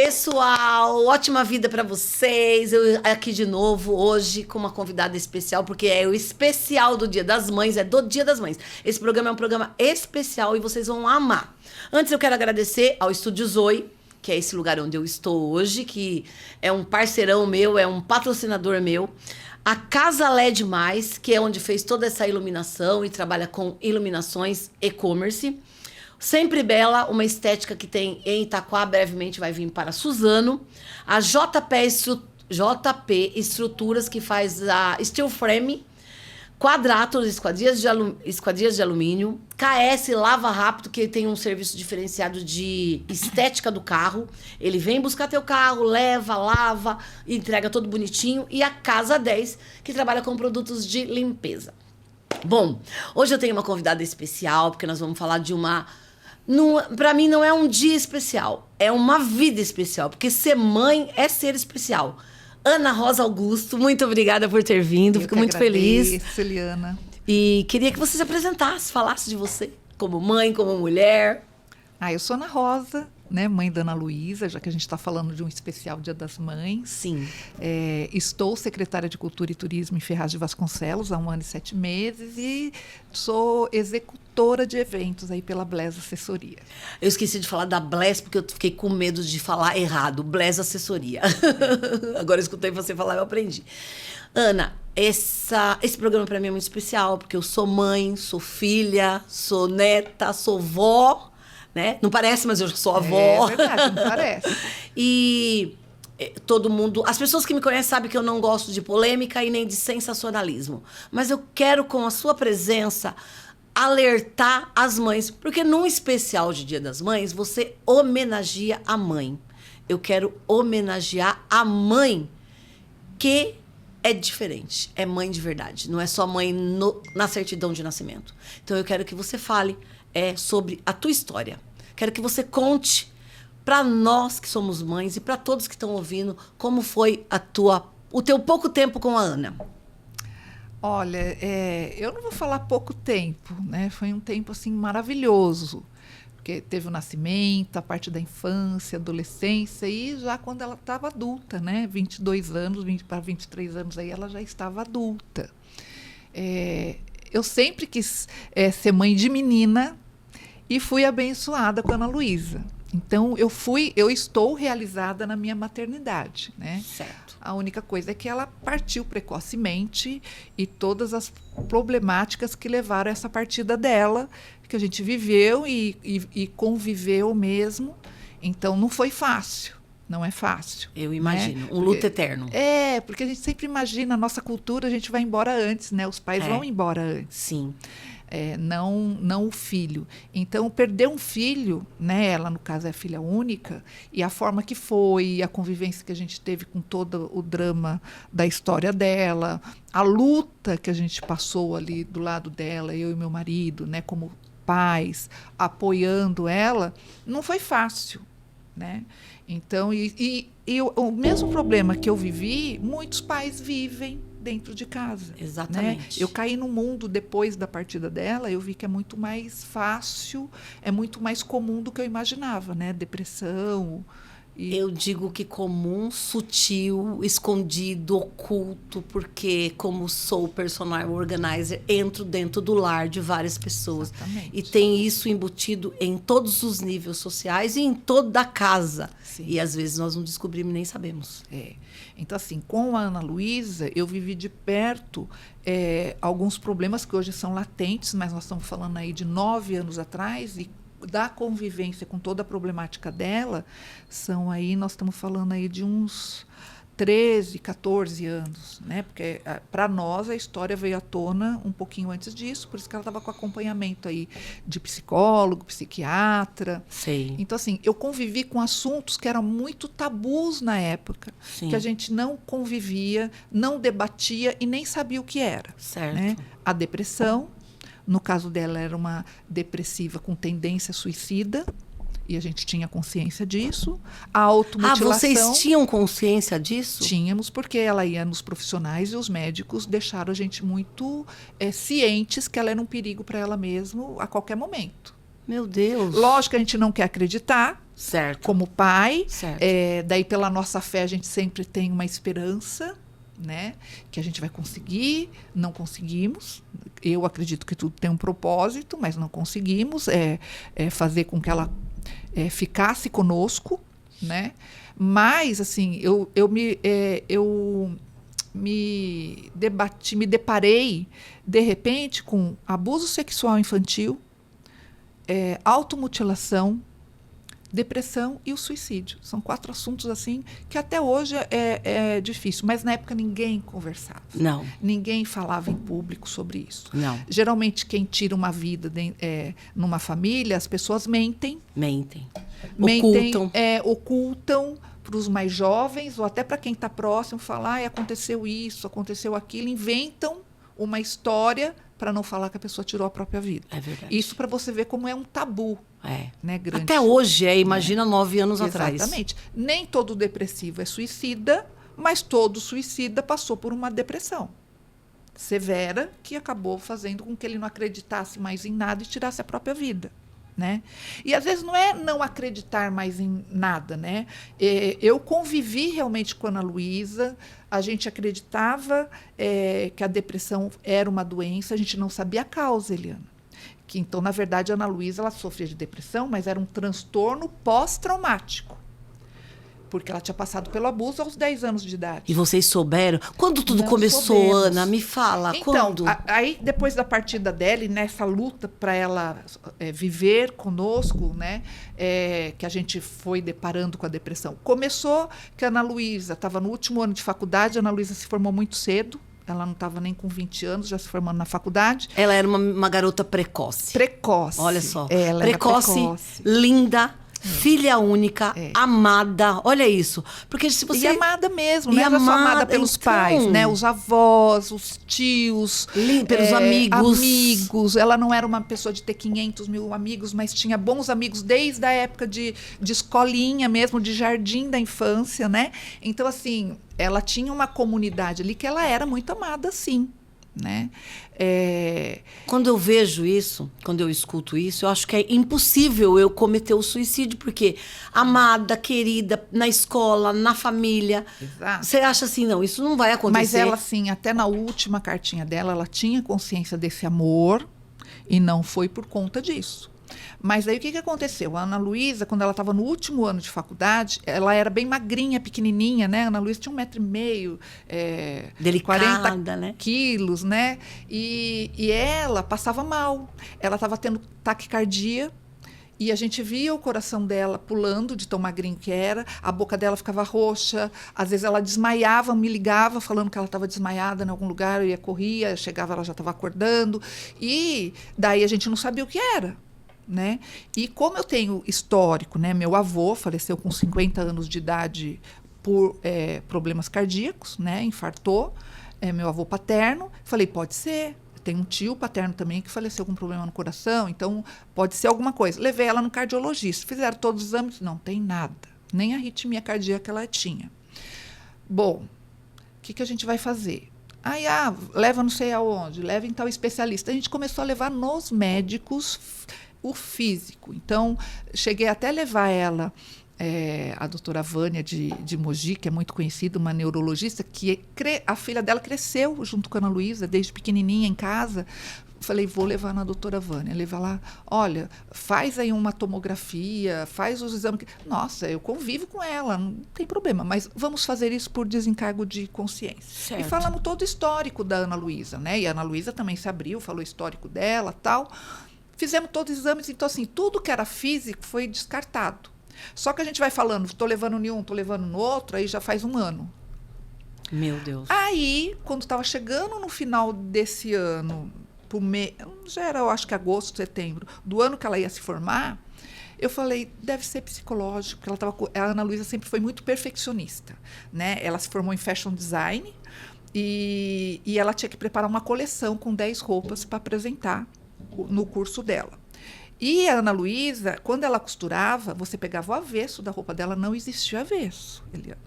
Pessoal, ótima vida pra vocês. Eu aqui de novo hoje com uma convidada especial, porque é o especial do Dia das Mães, é do Dia das Mães. Esse programa é um programa especial e vocês vão amar. Antes eu quero agradecer ao Estúdio Zoe, que é esse lugar onde eu estou hoje, que é um parceirão meu, é um patrocinador meu. A Casa LED Mais, que é onde fez toda essa iluminação e trabalha com iluminações e-commerce. Sempre Bela, uma estética que tem em Itaquá, brevemente vai vir para Suzano. A JP Estruturas, que faz a steel frame, quadratos, esquadrias de alumínio. KS Lava Rápido, que tem um serviço diferenciado de estética do carro. Ele vem buscar teu carro, leva, lava, entrega todo bonitinho. E a Casa 10, que trabalha com produtos de limpeza. Bom, hoje eu tenho uma convidada especial, porque nós vamos falar de uma... Para mim não é um dia especial, é uma vida especial, porque ser mãe é ser especial. Ana Rosa Augusto, muito obrigada por ter vindo, fico muito feliz. Eliana. E queria que você se apresentasse, falasse de você, como mãe, como mulher. Eu sou Ana Rosa, né, mãe da Ana Luísa, já que a gente está falando de um especial Dia das Mães. Sim. Estou secretária de Cultura e Turismo em Ferraz de Vasconcelos há 1 ano e 7 meses e sou executora de eventos aí pela Bless Assessoria. Eu esqueci de falar da Bless porque eu fiquei com medo de falar errado. Bless Assessoria. Agora eu escutei você falar, eu aprendi. Ana, esse programa para mim é muito especial porque eu sou mãe, sou filha, sou neta, sou vó. Né? Não parece, mas eu sou avó. É verdade, não parece. E todo mundo... As pessoas que me conhecem sabem que eu não gosto de polêmica e nem de sensacionalismo. Mas eu quero, com a sua presença, alertar as mães. Porque num especial de Dia das Mães, você homenageia a mãe. Eu quero homenagear a mãe que é diferente. É mãe de verdade. Não é só mãe na certidão de nascimento. Então eu quero que você fale sobre a tua história. Quero que você conte para nós que somos mães e para todos que estão ouvindo como foi o teu pouco tempo com a Ana. Olha, eu não vou falar pouco tempo, né? Foi um tempo assim maravilhoso, porque teve o nascimento, a parte da infância, adolescência e já quando ela estava adulta, né? 22 anos, 20 para 23 anos aí ela já estava adulta. Eu sempre quis ser mãe de menina e fui abençoada com a Ana Luísa. Então, eu estou realizada na minha maternidade, né? Certo. A única coisa é que ela partiu precocemente e todas as problemáticas que levaram a essa partida dela, que a gente viveu e conviveu mesmo. Então, não foi fácil. Não é fácil. Eu imagino. Né? Um luto eterno. Porque a gente sempre imagina, a nossa cultura, a gente vai embora antes, né? Os pais vão embora antes. Sim. Não o filho. Então, perder um filho, né? Ela, no caso, é filha única, e a forma que foi, a convivência que a gente teve com todo o drama da história dela, a luta que a gente passou ali do lado dela, eu e meu marido, né? Como pais, apoiando ela, não foi fácil, né? Então, o mesmo problema que eu vivi, muitos pais vivem dentro de casa. Exatamente. Né? Eu caí no mundo depois da partida dela, eu vi que é muito mais fácil, é muito mais comum do que eu imaginava, né? Depressão. Eu digo que comum, sutil, escondido, oculto, porque como sou personal organizer, entro dentro do lar de várias pessoas. Exatamente. E tem isso embutido em todos os níveis sociais e em toda a casa. Sim. E às vezes nós não descobrimos nem sabemos. Então, assim, com a Ana Luísa, eu vivi de perto alguns problemas que hoje são latentes, mas nós estamos falando aí de 9 anos atrás, e da convivência com toda a problemática dela, nós estamos falando aí de uns 13, 14 anos, né? Porque para nós a história veio à tona um pouquinho antes disso, por isso que ela estava com acompanhamento aí de psicólogo, psiquiatra. Sei. Então, assim, eu convivi com assuntos que eram muito tabus na época, Sim. que a gente não convivia, não debatia e nem sabia o que era. Certo. Né? A depressão, no caso dela era uma depressiva com tendência suicida, e a gente tinha consciência disso. A automutilação... vocês tinham consciência disso? Tínhamos, porque ela ia nos profissionais e os médicos deixaram a gente muito cientes que ela era um perigo para ela mesma a qualquer momento. Meu Deus. Lógico que a gente não quer acreditar, Certo. como pai. Certo. Daí, pela nossa fé, a gente sempre tem uma esperança, né? Que a gente vai conseguir. Não conseguimos. Eu acredito que tudo tem um propósito, mas não conseguimos fazer com que ela ficasse conosco, né? Mas, assim, eu me deparei, de repente, com abuso sexual infantil, automutilação, depressão e o suicídio. São 4 assuntos assim que até hoje é difícil, mas na época ninguém conversava. Não. Ninguém falava em público sobre isso. Não. Geralmente quem tira uma vida numa família, as pessoas mentem. Ocultam para os mais jovens ou até para quem está próximo, falar, aconteceu isso, aconteceu aquilo, inventam uma história para não falar que a pessoa tirou a própria vida. É verdade. Isso para você ver como é um tabu. Né, grande. Até hoje, imagina 9 anos atrás. Exatamente. Nem todo depressivo é suicida, mas todo suicida passou por uma depressão severa que acabou fazendo com que ele não acreditasse mais em nada e tirasse a própria vida. Né? E às vezes não é não acreditar mais em nada, né? Eu convivi realmente com a Ana Luísa, a gente acreditava que a depressão era uma doença, a gente não sabia a causa, Eliana. Então, na verdade, a Ana Luísa ela sofria de depressão, mas era um transtorno pós-traumático. Porque ela tinha passado pelo abuso aos 10 anos de idade. E vocês souberam? Quando tudo Não começou, soubemos. Ana? Me fala, então, quando? Aí, depois da partida dela, e nessa luta para ela viver conosco, né, que a gente foi deparando com a depressão, começou que a Ana Luísa estava no último ano de faculdade, a Ana Luísa se formou muito cedo, ela não estava nem com 20 anos, já se formando na faculdade. Ela era uma garota precoce. Precoce. Olha só. Ela precoce, linda, filha única, amada. Olha isso. Porque se você... E amada mesmo, E não era só amada pelos então, pais, né? Os avós, os tios. Pelos amigos. Amigos. Ela não era uma pessoa de ter 500 mil amigos, mas tinha bons amigos desde a época de escolinha mesmo, de jardim da infância, né? Então, assim, ela tinha uma comunidade ali que ela era muito amada, sim. Né? Quando eu vejo isso, quando eu escuto isso, eu acho que é impossível eu cometer o suicídio, porque amada, querida, na escola, na família. Exato. Você acha assim, não, isso não vai acontecer. Mas ela, assim, até na última cartinha dela, ela tinha consciência desse amor e não foi por conta disso. Mas aí o que aconteceu? A Ana Luísa, quando ela estava no último ano de faculdade, ela era bem magrinha, pequenininha, né? A Ana Luísa tinha 1,5 m, delicada, 40 né? quilos, né? E ela passava mal. Ela estava tendo taquicardia. E a gente via o coração dela pulando de tão magrinho que era, a boca dela ficava roxa, às vezes ela desmaiava, me ligava falando que ela estava desmaiada em algum lugar, eu corria, chegava, ela já estava acordando, e daí a gente não sabia o que era. Né? E como eu tenho histórico, né? Meu avô faleceu com 50 anos de idade por problemas cardíacos, né? Infartou, meu avô paterno. Falei, pode ser. Tem um tio paterno também que faleceu com problema no coração, então pode ser alguma coisa. Levei ela no cardiologista, fizeram todos os exames, não tem nada, nem arritmia cardíaca ela tinha. Bom, o que a gente vai fazer? Aí, leva não sei aonde, leva em tal especialista. A gente começou a levar nos médicos o físico. Então, cheguei até a levar ela, a doutora Vânia de Mogi, que é muito conhecida, uma neurologista, que a filha dela cresceu junto com a Ana Luísa, desde pequenininha em casa. Falei, vou levar na doutora Vânia. Levar lá, olha, faz aí uma tomografia, faz os exames. Nossa, eu convivo com ela, não tem problema, mas vamos fazer isso por desencargo de consciência. Certo. E falamos todo o histórico da Ana Luísa, né? E a Ana Luísa também se abriu, falou o histórico dela, tal. Fizemos todos os exames, então, assim, tudo que era físico foi descartado. Só que a gente vai falando, estou levando em um, estou levando no outro, aí já faz um ano. Meu Deus. Aí, quando estava chegando no final desse ano, já era, eu acho que agosto, setembro, do ano que ela ia se formar, eu falei, deve ser psicológico, porque a Ana Luísa sempre foi muito perfeccionista, né? Ela se formou em fashion design e ela tinha que preparar uma coleção com 10 roupas para apresentar no curso dela. E a Ana Luísa, quando ela costurava, você pegava o avesso da roupa dela, não existia avesso, Eliana.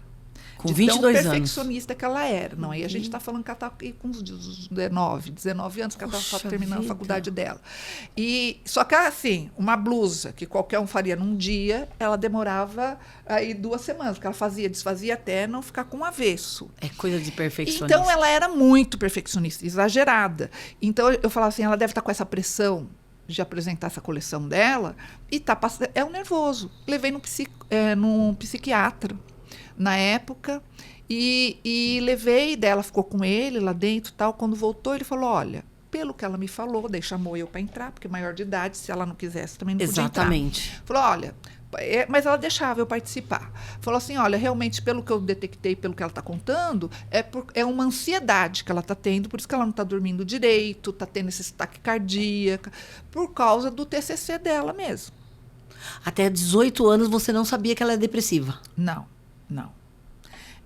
Com de 22 tão anos. perfeccionista que ela era. Não, aí a gente está falando que ela está com uns 19 anos, que ela estava terminando a faculdade dela. Só que, assim, uma blusa que qualquer um faria num dia, ela demorava aí 2 semanas, porque ela fazia, desfazia até não ficar com um avesso. É coisa de perfeccionista. Então, ela era muito perfeccionista, exagerada. Então, eu falava assim, ela deve estar com essa pressão de apresentar essa coleção dela e é um nervoso. Levei num psiquiatra na época e levei, dela ficou com ele lá dentro, tal. Quando voltou, ele falou, olha, pelo que ela me falou, daí chamou eu para entrar, porque maior de idade, se ela não quisesse, também não podia entrar. Exatamente. Falou, olha, mas ela deixava eu participar. Falou assim, olha, realmente, pelo que eu detectei, pelo que ela está contando, é uma ansiedade que ela está tendo, por isso que ela não está dormindo direito, está tendo esse ataque cardíaco, por causa do TCC dela mesmo. Até 18 anos você não sabia que ela é depressiva? Não.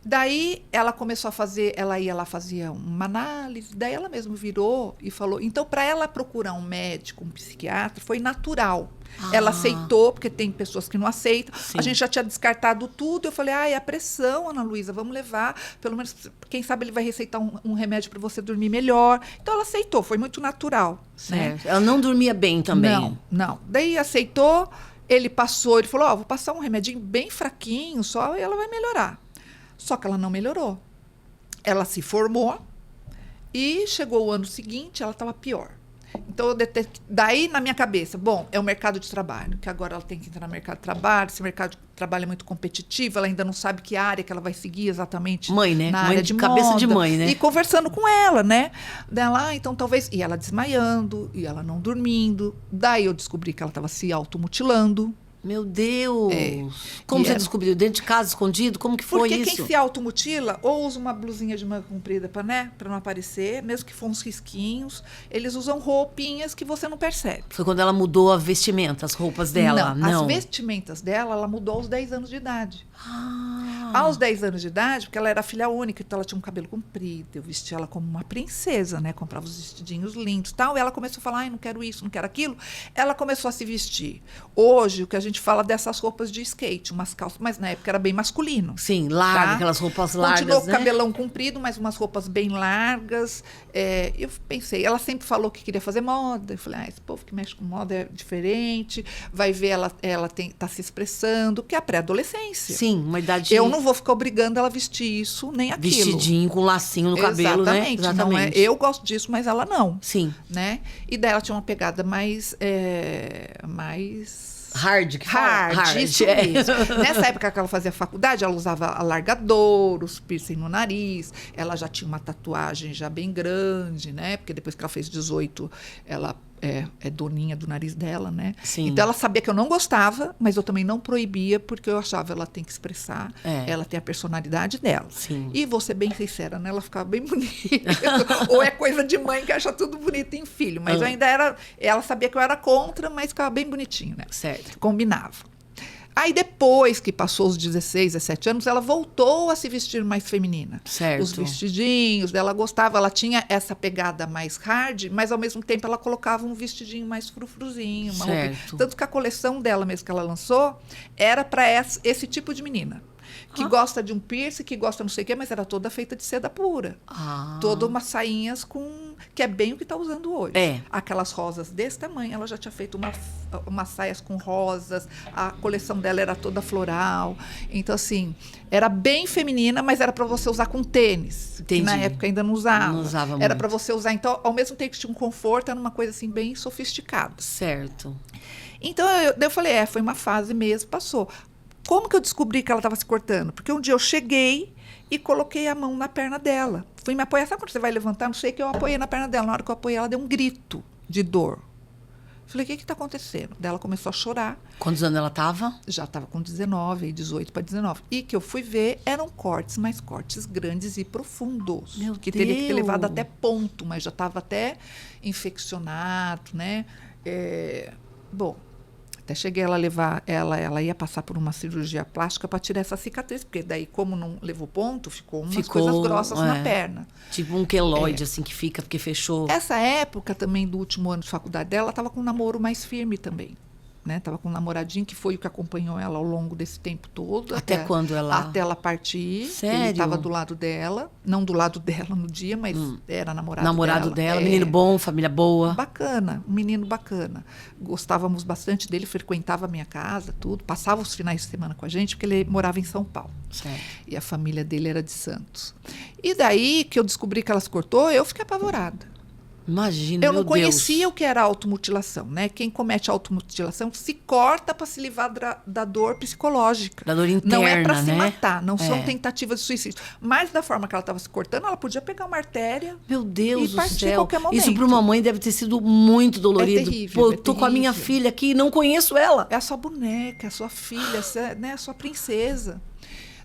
Daí ela começou a fazer, ela ia lá, fazia uma análise, daí ela mesma virou e falou, então para ela procurar um médico, um psiquiatra, foi natural. Ela aceitou, porque tem pessoas que não aceitam. Sim. A gente já tinha descartado tudo. Eu falei, é a pressão, Ana Luísa, vamos levar. Pelo menos, quem sabe ele vai receitar um remédio para você dormir melhor. Então, ela aceitou, foi muito natural. Certo. Né? Ela não dormia bem também? Não. Daí aceitou, ele passou, ele falou, vou passar um remedinho bem fraquinho só e ela vai melhorar. Só que ela não melhorou. Ela se formou e chegou o ano seguinte, ela estava pior. Então, daí na minha cabeça, bom, é o mercado de trabalho, que agora ela tem que entrar no mercado de trabalho, esse mercado de trabalho é muito competitivo, ela ainda não sabe que área que ela vai seguir exatamente. Mãe, né? Na Mãe área de de cabeça moda, de mãe, né? E conversando com ela, né? Dela, então talvez... E ela desmaiando, e ela não dormindo. Daí eu descobri que ela estava se automutilando. Meu Deus! Como você descobriu? Dentro de casa, escondido? Como que foi isso? Porque quem se automutila ou usa uma blusinha de manga comprida para não aparecer, mesmo que for uns risquinhos, eles usam roupinhas que você não percebe. Foi quando ela mudou a vestimenta, as roupas dela? Não. As vestimentas dela, ela mudou aos 10 anos de idade. Aos 10 anos de idade, porque ela era filha única, então ela tinha um cabelo comprido, eu vestia ela como uma princesa, né? Comprava os vestidinhos lindos e tal, e ela começou a falar, ai, não quero isso, não quero aquilo. Ela começou a se vestir. Hoje, o que a gente fala dessas roupas de skate, umas calças, mas na época era bem masculino. Sim, larga, tá? aquelas roupas largas, Continuou com o né? cabelão comprido, mas umas roupas bem largas. Eu pensei, ela sempre falou que queria fazer moda. Eu falei, esse povo que mexe com moda é diferente, vai ver, ela tá se expressando, que é a pré-adolescência. Sim, uma idade... Eu não vou ficar obrigando ela a vestir isso, nem aquilo. Vestidinho com lacinho no cabelo, né? Exatamente. Exatamente. Eu gosto disso, mas ela não. Sim. Né? E daí ela tinha uma pegada mais hard, que fala? hard, isso mesmo. Nessa época que ela fazia faculdade, ela usava alargadouros, piercing no nariz, ela já tinha uma tatuagem já bem grande, né? Porque depois que ela fez 18, ela é doninha do nariz dela, né? Sim. Então ela sabia que eu não gostava, mas eu também não proibia, porque eu achava ela tem que expressar, ela tem a personalidade dela. Sim. E vou ser bem sincera, né? Ela ficava bem bonita. Ou é coisa de mãe que acha tudo bonito em filho, mas ela sabia que eu era contra, mas ficava bem bonitinho, né? Certo. Combinava. Aí depois que passou os 16, 17 anos, ela voltou a se vestir mais feminina. Certo. Os vestidinhos dela gostava, ela tinha essa pegada mais hard, mas ao mesmo tempo ela colocava um vestidinho mais frufruzinho. Certo. Tanto que a coleção dela mesmo que ela lançou era para esse tipo de menina. Que gosta de um piercing, que gosta não sei o quê, mas era toda feita de seda pura. Toda umas sainhas que é bem o que está usando hoje. Aquelas rosas desse tamanho, ela já tinha feito umas saias com rosas, a coleção dela era toda floral. Então, assim, era bem feminina, mas era para você usar com tênis. Entendi. Que na época ainda não usava. Não usava muito. Era para você usar, então, ao mesmo tempo que tinha um conforto, era uma coisa assim bem sofisticada. Certo. Então, eu falei, foi uma fase mesmo, passou. Como que eu descobri que ela estava se cortando? Porque um dia eu cheguei e coloquei a mão na perna dela. Fui me apoiar. Sabe quando você vai levantar? Não sei, que eu apoiei na perna dela. Na hora que eu apoiei, ela deu um grito de dor. Falei, o que está acontecendo? Daí ela começou a chorar. Quantos anos ela estava? Já estava com 19, 18 para 19. E que eu fui ver, eram cortes, mas cortes grandes e profundos. Meu que Deus. teria que ter levado até ponto, mas já estava até infeccionado, né? Bom, até cheguei a levar ela ia passar por uma cirurgia plástica para tirar essa cicatriz, porque daí, como não levou ponto, ficou coisas grossas na perna. Tipo um queloide, assim, que fica, porque fechou. Essa época também do último ano de faculdade dela, ela estava com um namoro mais firme também. né? Tava com um namoradinho que foi o que acompanhou ela ao longo desse tempo todo. Até quando ela... Até ela partir. Sério? Ele estava do lado dela. Não do lado dela no dia, mas era namorado dela. É. Menino bom, família boa. Bacana, um menino bacana. Gostávamos bastante dele, frequentava a minha casa, tudo. Passava os finais de semana com a gente, porque ele morava em São Paulo. Certo. E a família dele era de Santos. E daí que eu descobri que ela se cortou, eu fiquei apavorada. Imagina, Eu meu não conhecia Deus. o que era automutilação, né? Quem comete automutilação se corta para se livrar da dor psicológica. Da dor interna, não é para se né? matar, não são É. tentativas de suicídio. Mas da forma que ela estava se cortando, ela podia pegar uma artéria. Meu Deus E do partir a céu. qualquer momento. Isso para uma mãe deve ter sido muito dolorido. É terrível, Pô, é eu tô com a minha terrível. filha aqui e não conheço ela. É a sua boneca, a sua filha, né? A sua princesa.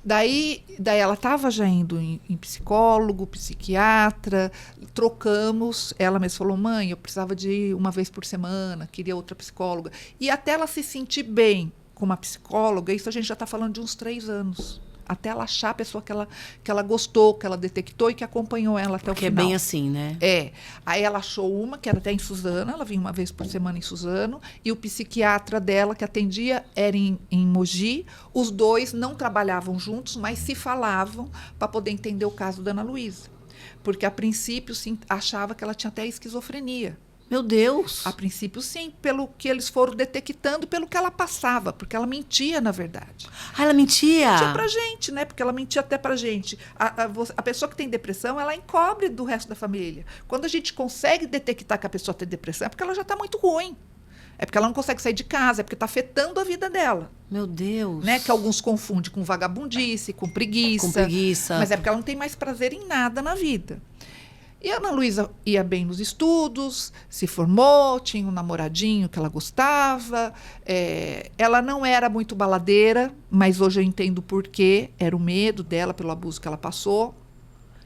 Daí ela estava já indo em psicólogo, psiquiatra, trocamos. Ela mesma falou, mãe, eu precisava de ir uma vez por semana, queria outra psicóloga. E até ela se sentir bem com uma psicóloga, isso a gente já está falando de uns 3 anos. Até ela achar a pessoa que ela gostou, que ela detectou e que acompanhou ela até Porque o é final. bem assim, né? É. Aí ela achou uma, que era até em Suzano, ela vinha uma vez por semana em Suzano, e o psiquiatra dela, que atendia, era em Mogi. Os dois não trabalhavam juntos, mas se falavam para poder entender o caso da Ana Luísa. Porque, a princípio, sim, achava que ela tinha até esquizofrenia. Meu Deus. A princípio, sim, pelo que eles foram detectando, pelo que ela passava, porque ela mentia, na verdade. Ah, ela mentia? Mentia pra gente, né? Porque ela mentia até pra gente. A pessoa que tem depressão, ela encobre do resto da família. Quando a gente consegue detectar que a pessoa tem depressão, é porque ela já tá muito ruim. É porque ela não consegue sair de casa, é porque tá afetando a vida dela. Meu Deus. Né? Que alguns confundem com vagabundice, com preguiça. Com preguiça. Mas é porque ela não tem mais prazer em nada na vida. E a Ana Luísa ia bem nos estudos, se formou, tinha um namoradinho que ela gostava. Ela não era muito baladeira, mas hoje eu entendo o porquê. Era o medo dela pelo abuso que ela passou.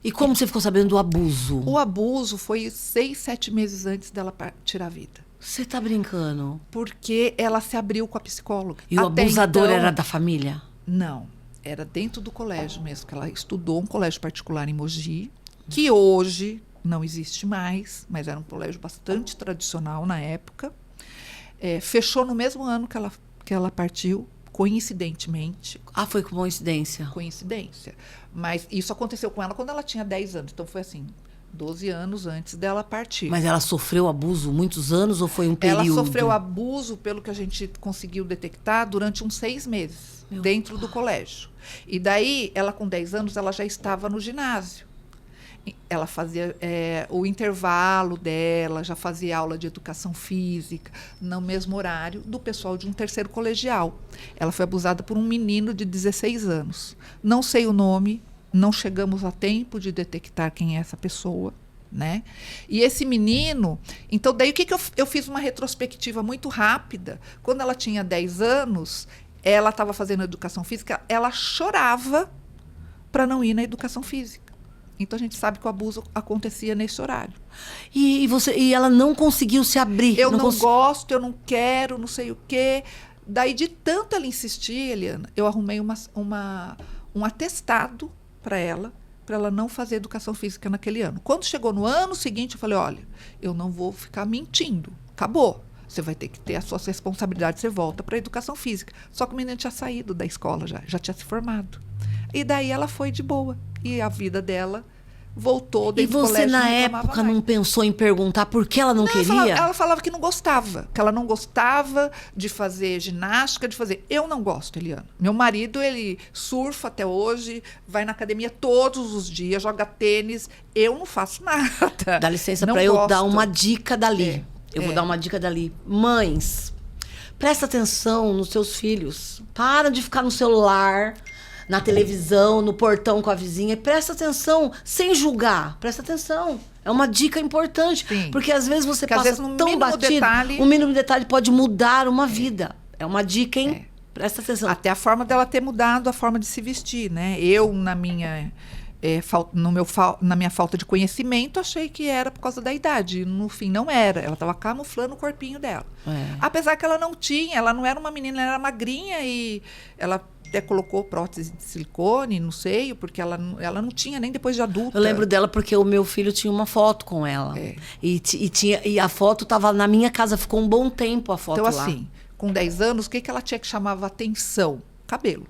E como você ficou sabendo do abuso? O abuso foi 6, 7 meses antes dela tirar a vida. Você tá brincando? Porque ela se abriu com a psicóloga. E o Até abusador então, era da família? Não, era dentro do colégio mesmo, que ela estudou um colégio particular em Mogi, que hoje não existe mais, mas era um colégio bastante tradicional na época. Fechou no mesmo ano que ela partiu, coincidentemente. Ah, foi com coincidência. Coincidência. Mas isso aconteceu com ela quando ela tinha 10 anos. Então foi assim, 12 anos antes dela partir. Mas ela sofreu abuso muitos anos ou foi um período? Ela sofreu abuso, pelo que a gente conseguiu detectar, durante uns 6 meses, dentro do colégio. E daí, ela com 10 anos, ela já estava no ginásio. Ela fazia o intervalo dela, já fazia aula de educação física, no mesmo horário do pessoal de um 3º colegial. Ela foi abusada por um menino de 16 anos. Não sei o nome, não chegamos a tempo de detectar quem é essa pessoa, né? E esse menino... Então, daí o que eu fiz uma retrospectiva muito rápida. Quando ela tinha 10 anos, ela estava fazendo educação física, ela chorava para não ir na educação física. Então, a gente sabe que o abuso acontecia nesse horário. E ela não conseguiu se abrir? Eu não gosto, eu não quero, não sei o quê. Daí, de tanto ela insistir, Eliana, eu arrumei um atestado para ela não fazer educação física naquele ano. Quando chegou no ano seguinte, eu falei, olha, eu não vou ficar mentindo. Acabou. Você vai ter que ter as suas responsabilidades, você volta para a educação física. Só que o menino tinha saído da escola já tinha se formado. E daí ela foi de boa. E a vida dela voltou dentro do colégio. E você, na época, não pensou em perguntar por que ela não queria? Ela falava que não gostava. Que ela não gostava de fazer ginástica, de fazer... Eu não gosto, Eliana. Meu marido, ele surfa até hoje, vai na academia todos os dias, joga tênis. Eu não faço nada. Dá licença para eu dar uma dica dali. Eu vou dar uma dica dali. Mães, presta atenção nos seus filhos. Para de ficar no celular, na televisão, no portão com a vizinha. E presta atenção, sem julgar. Presta atenção. É uma dica importante. Sim. Porque às vezes você porque passa às vezes, tão batido. Um mínimo detalhe pode mudar uma vida. É uma dica, hein? Presta atenção. Até a forma dela ter mudado a forma de se vestir, né? Eu, na minha falta de conhecimento, achei que era por causa da idade. No fim, não era. Ela estava camuflando o corpinho dela. Apesar que ela não era uma menina, ela era magrinha e ela até colocou prótese de silicone no seio, porque ela não tinha nem depois de adulta. Eu lembro dela porque o meu filho tinha uma foto com ela. E a foto estava na minha casa, ficou um bom tempo a foto lá. Então, assim, com 10 anos, o que ela tinha que chamava atenção? Cabelo.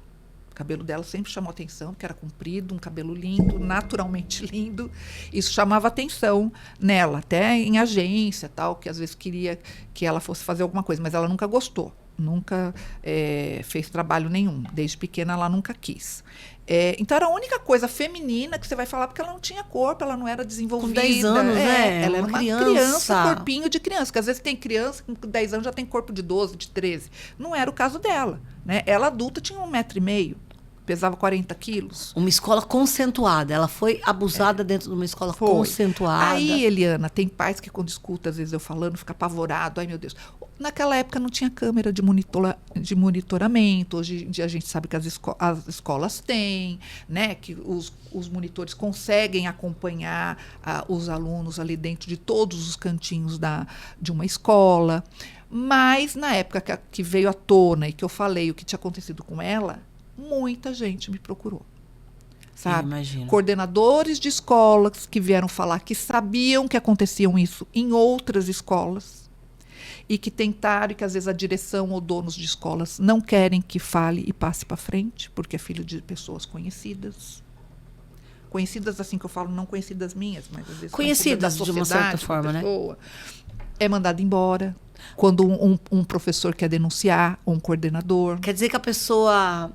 O cabelo dela sempre chamou atenção, porque era comprido, um cabelo lindo, naturalmente lindo. Isso chamava atenção nela, até em agência, tal, que às vezes queria que ela fosse fazer alguma coisa, mas ela nunca gostou, nunca fez trabalho nenhum. Desde pequena ela nunca quis. Então era a única coisa feminina que você vai falar, porque ela não tinha corpo, ela não era desenvolvida. Com 10 anos, né? Ela era uma criança, corpinho de criança, porque às vezes tem criança que com 10 anos já tem corpo de 12, de 13. Não era o caso dela, né? Ela adulta tinha 1,5 m, pesava 40 quilos. Uma escola conceituada. Ela foi abusada dentro de uma escola conceituada. Aí, Eliana, tem pais que quando escuta, às vezes eu falando, fica apavorado. Ai, meu Deus. Naquela época não tinha câmera de monitoramento. Hoje em dia a gente sabe que as escolas têm, né? Que os monitores conseguem acompanhar os alunos ali dentro de todos os cantinhos de uma escola. Mas na época que veio à tona e que eu falei o que tinha acontecido com ela, muita gente me procurou, sabe? Coordenadores de escolas que vieram falar que sabiam que aconteciam isso em outras escolas e que tentaram, e que às vezes a direção ou donos de escolas não querem que fale e passe para frente, porque é filho de pessoas conhecidas. Conhecidas, assim que eu falo, não conhecidas minhas, mas às vezes conhecidas de uma certa forma, né? É mandado embora. Quando um professor quer denunciar, ou um coordenador. Quer dizer que a pessoa...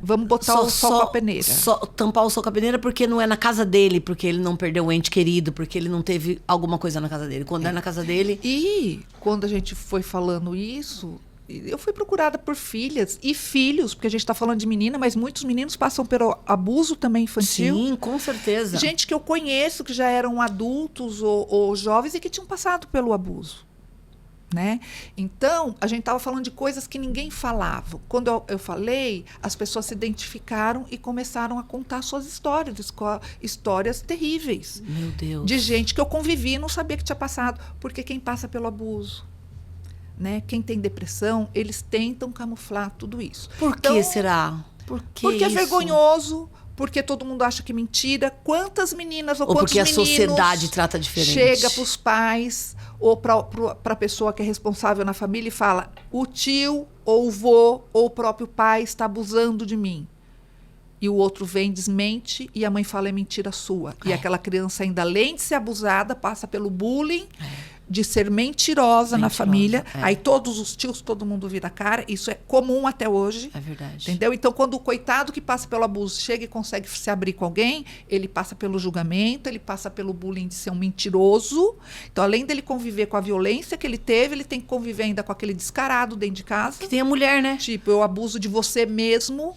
Vamos botar o sol com a peneira. Tampar o sol com a peneira porque não é na casa dele, porque ele não perdeu o ente querido, porque ele não teve alguma coisa na casa dele. Quando é na casa dele... E quando a gente foi falando isso, eu fui procurada por filhas e filhos, porque a gente está falando de menina, mas muitos meninos passam pelo abuso também infantil. Sim, com certeza. Gente que eu conheço, que já eram adultos ou jovens e que tinham passado pelo abuso. Né? Então, a gente estava falando de coisas que ninguém falava. Quando eu falei, as pessoas se identificaram e começaram a contar suas histórias, histórias terríveis. Meu Deus. De gente que eu convivi e não sabia que tinha passado. Porque quem passa pelo abuso, né? Quem tem depressão, eles tentam camuflar tudo isso. Por que será? Porque é vergonhoso. Porque todo mundo acha que é mentira. Quantas meninas ou quantos meninos... Ou porque a sociedade trata diferente. Chega para os pais ou para a pessoa que é responsável na família e fala: o tio ou o vô ou o próprio pai está abusando de mim. E o outro vem, desmente, e a mãe fala: é mentira sua. E aquela criança, ainda além de ser abusada, passa pelo bullying... de ser mentirosa na família. Aí todos os tios, todo mundo vira a cara. Isso é comum até hoje. É verdade. Entendeu? Então, quando o coitado que passa pelo abuso chega e consegue se abrir com alguém, ele passa pelo julgamento, ele passa pelo bullying de ser um mentiroso. Então, além dele conviver com a violência que ele teve, ele tem que conviver ainda com aquele descarado dentro de casa. Que tem a mulher, né? Tipo, eu abuso de você mesmo.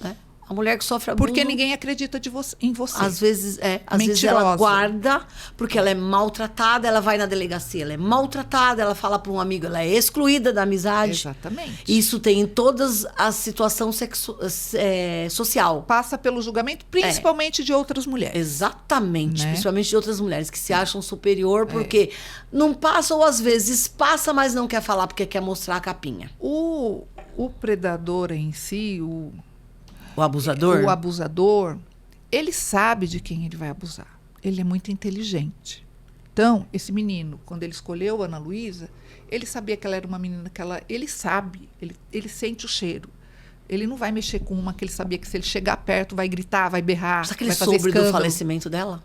A mulher que sofre abuso... Porque ninguém acredita em você. Às vezes ela guarda, porque ela é maltratada, ela vai na delegacia, ela é maltratada, ela fala para um amigo, ela é excluída da amizade. Exatamente. Isso tem em todas as situações social. Passa pelo julgamento, principalmente de outras mulheres. Exatamente, né? Principalmente de outras mulheres que se acham superior, porque não passa, ou às vezes passa, mas não quer falar porque quer mostrar a capinha. O predador em si, o abusador? O abusador, ele sabe de quem ele vai abusar. Ele é muito inteligente. Então, esse menino, quando ele escolheu a Ana Luísa, ele sabia que ela era uma menina que ele sabe, ele sente o cheiro. Ele não vai mexer com uma que ele sabia que se ele chegar perto vai gritar, vai berrar, será que ele vai fazer soube escândalo. Do falecimento dela?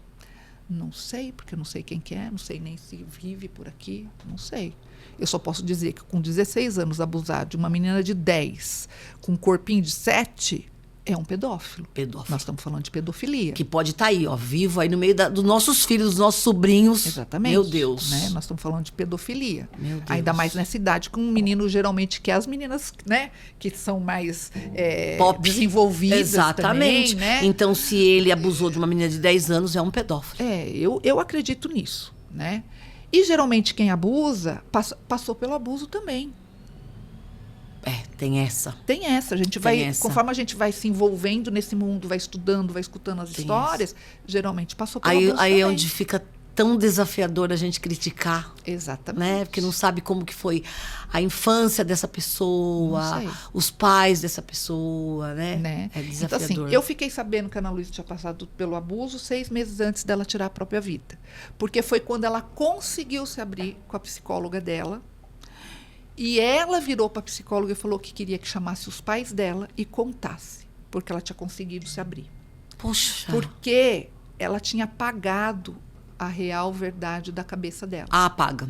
Não sei, porque eu não sei quem que é, não sei nem se vive por aqui, não sei. Eu só posso dizer que com 16 anos abusar de uma menina de 10, com um corpinho de 7... é um pedófilo. Nós estamos falando de pedofilia. Que pode estar aí, vivo aí no meio dos nossos filhos, dos nossos sobrinhos. Exatamente. Meu Deus. Né? Nós estamos falando de pedofilia. Meu Deus. Ainda mais nessa idade, com um menino geralmente que é as meninas, né? Que são mais desenvolvidas. Exatamente. Também, né? Então, se ele abusou de uma menina de 10 anos, é um pedófilo. Eu acredito nisso, né? E geralmente quem abusa, passou pelo abuso também. Tem essa. Tem essa. A gente conforme a gente vai se envolvendo nesse mundo, vai estudando, vai escutando as histórias, geralmente passou pelo abuso aí também. É onde fica tão desafiador a gente criticar. Exatamente. Né? Porque não sabe como que foi a infância dessa pessoa, os pais dessa pessoa, né? É desafiador. Então, assim, eu fiquei sabendo que a Ana Luísa tinha passado pelo abuso 6 meses antes dela tirar a própria vida. Porque foi quando ela conseguiu se abrir com a psicóloga dela. E ela virou para a psicóloga e falou que queria que chamasse os pais dela e contasse, porque ela tinha conseguido se abrir. Poxa. Porque ela tinha apagado a real verdade da cabeça dela. Apaga.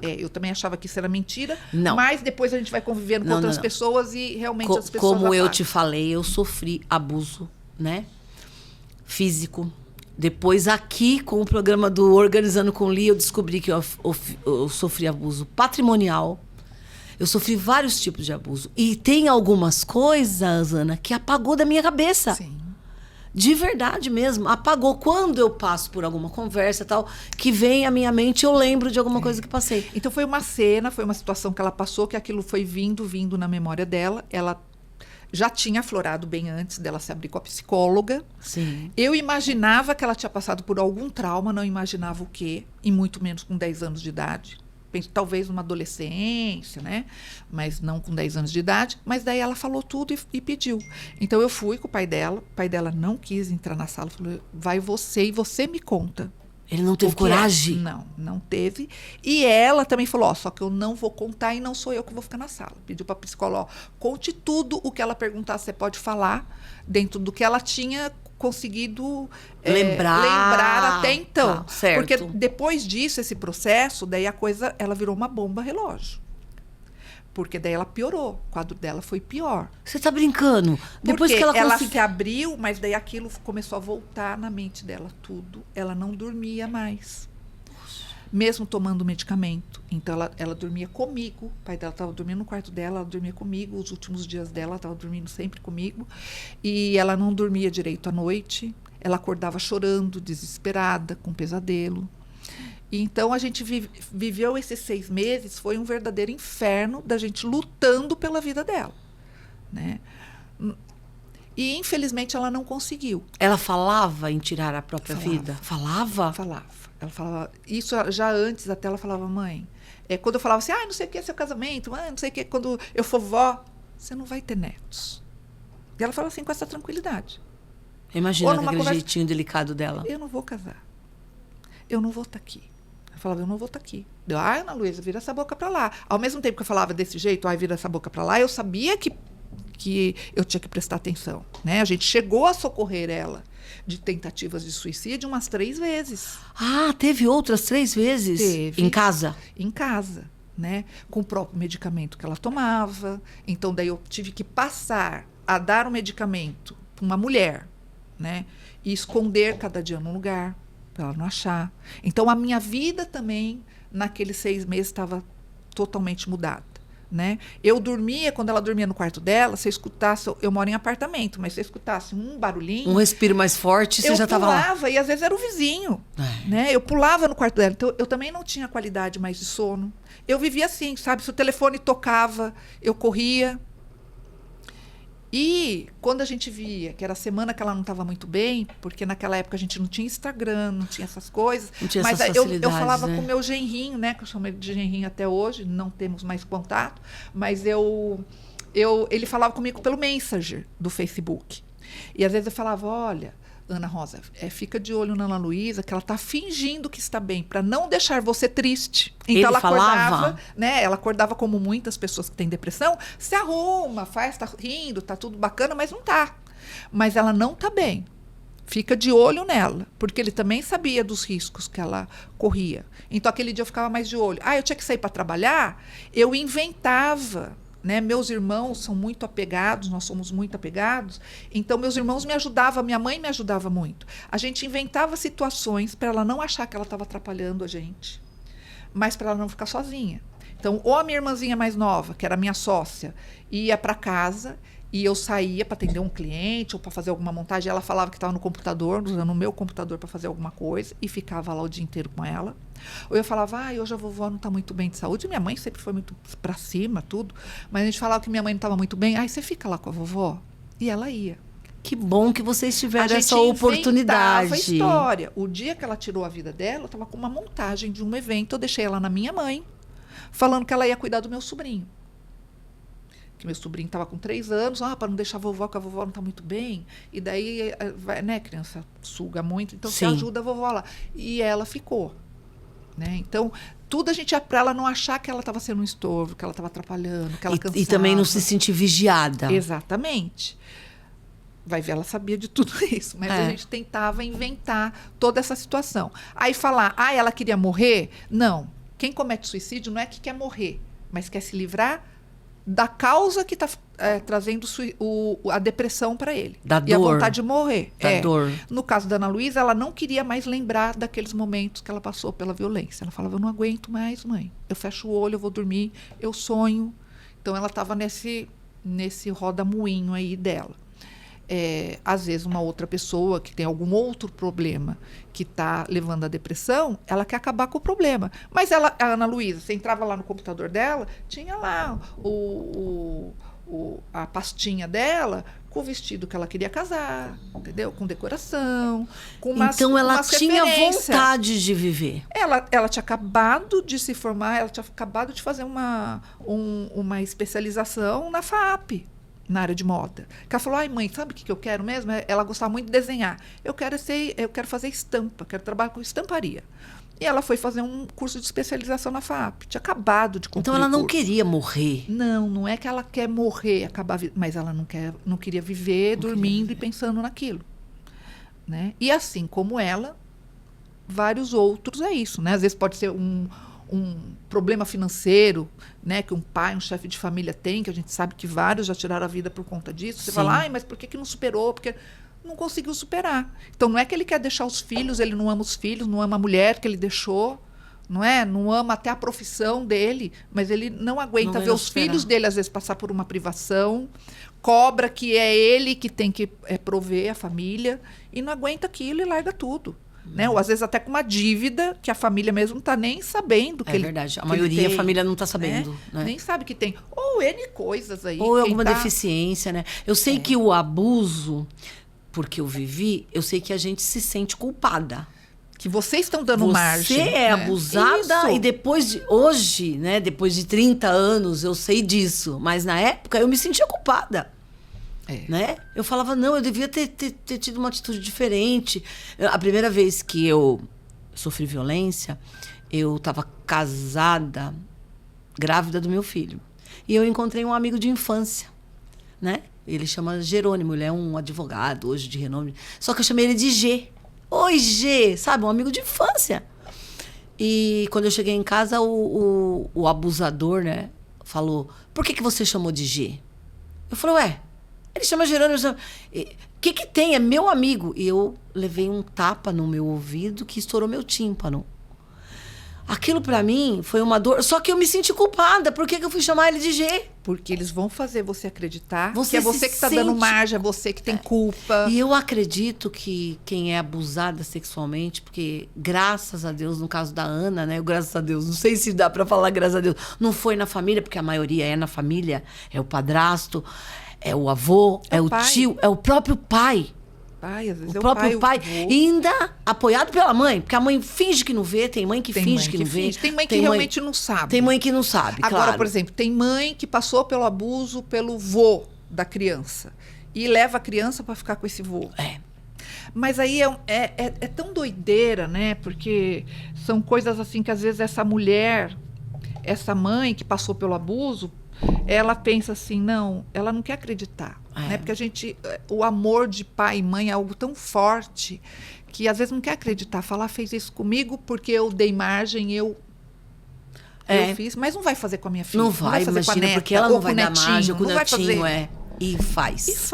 Eu também achava que isso era mentira, Não. mas depois a gente vai convivendo com outras pessoas e realmente as pessoas Como eu apagam. te falei, eu sofri abuso, né? Físico. Depois aqui, com o programa do Organizando com Li, eu descobri que eu sofri abuso patrimonial. Eu sofri vários tipos de abuso. E tem algumas coisas, Ana, que apagou da minha cabeça. Sim. De verdade mesmo. Apagou. Quando eu passo por alguma conversa e tal, que vem à minha mente, eu lembro de alguma coisa que passei. Então foi uma cena, foi uma situação que ela passou, que aquilo foi vindo na memória dela. Ela já tinha aflorado bem antes dela se abrir com a psicóloga. Sim. Eu imaginava que ela tinha passado por algum trauma, não imaginava o quê, e muito menos com 10 anos de idade. Talvez numa adolescência, né? Mas não com 10 anos de idade. Mas daí ela falou tudo e pediu. Então eu fui com o pai dela não quis entrar na sala, falou, vai você e você me conta. Ele não teve coragem? Não teve. E ela também falou, só que eu não vou contar e não sou eu que vou ficar na sala. Pediu para a psicóloga, conte tudo o que ela perguntar, você pode falar, dentro do que ela tinha conseguido lembrar até então. Certo. Porque depois disso, esse processo, daí a coisa, ela virou uma bomba relógio. Porque daí ela piorou, o quadro dela foi pior. Você tá brincando? Depois porque que ela se abriu, mas daí aquilo começou a voltar na mente dela tudo. Ela não dormia mais. Mesmo tomando medicamento. Então ela dormia comigo. O pai dela estava dormindo no quarto dela, ela dormia comigo. Os últimos dias dela, ela estava dormindo sempre comigo. E ela não dormia direito à noite. Ela acordava chorando, desesperada, com pesadelo. E então a gente viveu esses 6 meses, foi um verdadeiro inferno da gente lutando pela vida dela, né? E infelizmente ela não conseguiu. Ela falava em tirar a própria vida? Falava? Falava. Ela falava, isso já antes até ela falava, mãe, quando eu falava assim, não sei o que é seu casamento, não sei o que, quando eu for vó, você não vai ter netos. E ela fala assim com essa tranquilidade. Imagina aquele jeitinho delicado dela. Eu não vou casar. Eu não vou estar aqui. Eu falava, eu não vou estar aqui. Eu, Ana Luísa, vira essa boca para lá. Ao mesmo tempo que eu falava desse jeito, vira essa boca para lá, eu sabia que eu tinha que prestar atenção, né? A gente chegou a socorrer ela de tentativas de suicídio umas 3 vezes. Teve outras 3 vezes? Teve. Em casa? Em casa, né? Com o próprio medicamento que ela tomava. Então, daí eu tive que passar a dar o medicamento para uma mulher, né? E esconder cada dia num lugar, para ela não achar. Então, a minha vida também, naqueles 6 meses, estava totalmente mudada, né? Eu dormia, quando ela dormia no quarto dela, se eu escutasse, eu moro em apartamento, mas se eu escutasse um barulhinho... Um respiro mais forte, você já estava lá. Eu pulava, e às vezes era o vizinho, né? Eu pulava no quarto dela, então eu também não tinha qualidade mais de sono. Eu vivia assim, sabe? Se o telefone tocava, eu corria... E quando a gente via que era a semana que ela não estava muito bem, porque naquela época a gente não tinha Instagram, não tinha essas coisas. Não tinha mas essas eu falava né? com o meu genrinho, né? Que eu chamo ele de genrinho até hoje, não temos mais contato, mas ele falava comigo pelo Messenger do Facebook. E às vezes eu falava, olha, Ana Rosa, fica de olho na Ana Luísa, que ela está fingindo que está bem, para não deixar você triste. Então ele ela falava? acordava, né? Ela acordava como muitas pessoas que têm depressão, se arruma, tá rindo, tá tudo bacana, mas não tá. Mas ela não tá bem. Fica de olho nela, porque ele também sabia dos riscos que ela corria. Então aquele dia eu ficava mais de olho. Eu tinha que sair para trabalhar, eu inventava. Né? Meus irmãos são muito apegados, nós somos muito apegados, então meus irmãos me ajudavam, minha mãe me ajudava muito. A gente inventava situações para ela não achar que ela estava atrapalhando a gente, mas para ela não ficar sozinha. Então, ou a minha irmãzinha mais nova, que era minha sócia, ia para casa e eu saía para atender um cliente ou para fazer alguma montagem, ela falava que estava no computador, usando o meu computador para fazer alguma coisa, e ficava lá o dia inteiro com ela. Ou eu falava, hoje a vovó não está muito bem de saúde. Minha mãe sempre foi muito para cima, tudo. Mas a gente falava que minha mãe não estava muito bem. Você fica lá com a vovó? E ela ia. Que bom que vocês tiveram essa A oportunidade. História. O dia que ela tirou a vida dela, eu estava com uma montagem de um evento. Eu deixei ela na minha mãe, falando que ela ia cuidar do meu sobrinho. Que meu sobrinho estava com 3 anos, para não deixar a vovó, que a vovó não está muito bem. E daí, né, criança suga muito, então você ajuda a vovó lá. E ela ficou. Né? Então, Tudo a gente ia para ela não achar que ela estava sendo um estorvo, que ela estava atrapalhando, que ela cansava. E também não se sentir vigiada. Exatamente. Vai ver, ela sabia de tudo isso, mas a gente tentava inventar toda essa situação. Aí falar, ela queria morrer? Não. Quem comete suicídio não é que quer morrer, mas quer se livrar da causa que está trazendo a depressão para ele. Da dor. E a vontade de morrer. Da dor. No caso da Ana Luísa, ela não queria mais lembrar daqueles momentos que ela passou pela violência. Ela falava, eu não aguento mais, mãe. Eu fecho o olho, eu vou dormir, eu sonho. Então, ela estava nesse roda-moinho aí dela. Às vezes, uma outra pessoa que tem algum outro problema que está levando à depressão, ela quer acabar com o problema. Mas a Ana Luísa, você entrava lá no computador dela, tinha lá a pastinha dela com o vestido que ela queria casar, entendeu? Com decoração, com umas Então, ela umas tinha referências. vontade de viver. Ela tinha acabado de se formar, ela tinha acabado de fazer uma especialização na FAAP, na área de moda. Que ela falou, mãe, sabe o que eu quero mesmo? Ela gostava muito de desenhar. Eu quero fazer estampa, quero trabalhar com estamparia. E ela foi fazer um curso de especialização na FAAP. Tinha acabado de concluir. Então ela não queria morrer. Não é que ela quer morrer, mas ela não queria viver dormindo e pensando naquilo. Né? E assim como ela, vários outros é isso. Né? Às vezes pode ser um problema financeiro, né, que um pai, um chefe de família tem, que a gente sabe que vários já tiraram a vida por conta disso. Você fala, mas por que não superou? Porque não conseguiu superar. Então, não é que ele quer deixar os filhos, ele não ama os filhos, não ama a mulher que ele deixou, não ama até a profissão dele, mas ele não aguenta ver os filhos dele, às vezes, passar por uma privação, cobra que é ele que tem que prover a família, e não aguenta aquilo e larga tudo. Né? Ou às vezes até com uma dívida que a família mesmo não está nem sabendo que ele tem. É verdade, a maioria a família não está sabendo. Né? Nem sabe que tem. Ou N coisas aí. Ou alguma deficiência, né? Eu sei que o abuso, porque eu vivi, eu sei que a gente se sente culpada. Que vocês estão dando margem. Você é abusada e hoje, né, depois de 30 anos, eu sei disso. Mas na época eu me sentia culpada. Né? Eu falava, não, eu devia ter tido uma atitude diferente. A primeira vez que eu sofri violência, eu estava casada, grávida do meu filho. E eu encontrei um amigo de infância, né? Ele chama Jerônimo, ele é um advogado hoje de renome. Só que eu chamei ele de G. Oi, G, sabe? Um amigo de infância. E quando eu cheguei em casa, o abusador, né, falou, por que você chamou de G? Eu falei, ele chama Jerônimo. O que tem? É meu amigo. E eu levei um tapa no meu ouvido que estourou meu tímpano. Aquilo pra mim foi uma dor. Só que eu me senti culpada. Por que eu fui chamar ele de G? Porque eles vão fazer você acreditar que é você que está dando margem, é você que tem culpa. E eu acredito que quem é abusada sexualmente, porque graças a Deus, no caso da Ana, né? Graças a Deus, não sei se dá pra falar graças a Deus, não foi na família, porque a maioria é na família, é o padrasto, é o avô, é o tio, é o próprio pai. Às vezes o próprio pai. E ainda apoiado pela mãe, porque a mãe finge que não vê, tem mãe que finge que não vê. Tem mãe que realmente não sabe. Tem mãe que não sabe, Agora, claro. por exemplo, tem mãe que passou pelo abuso pelo vô da criança e leva a criança para ficar com esse vô. Mas aí é tão doideira, né? Porque são coisas assim que às vezes essa mulher, essa mãe que passou pelo abuso, ela pensa assim, não, ela não quer acreditar. Né? Porque o amor de pai e mãe é algo tão forte que às vezes não quer acreditar. Falar, fez isso comigo porque eu dei margem, eu fiz, mas não vai fazer com a minha filha. Não vai fazer com a neta, porque ela não vai dar margem, com o netinho, E faz.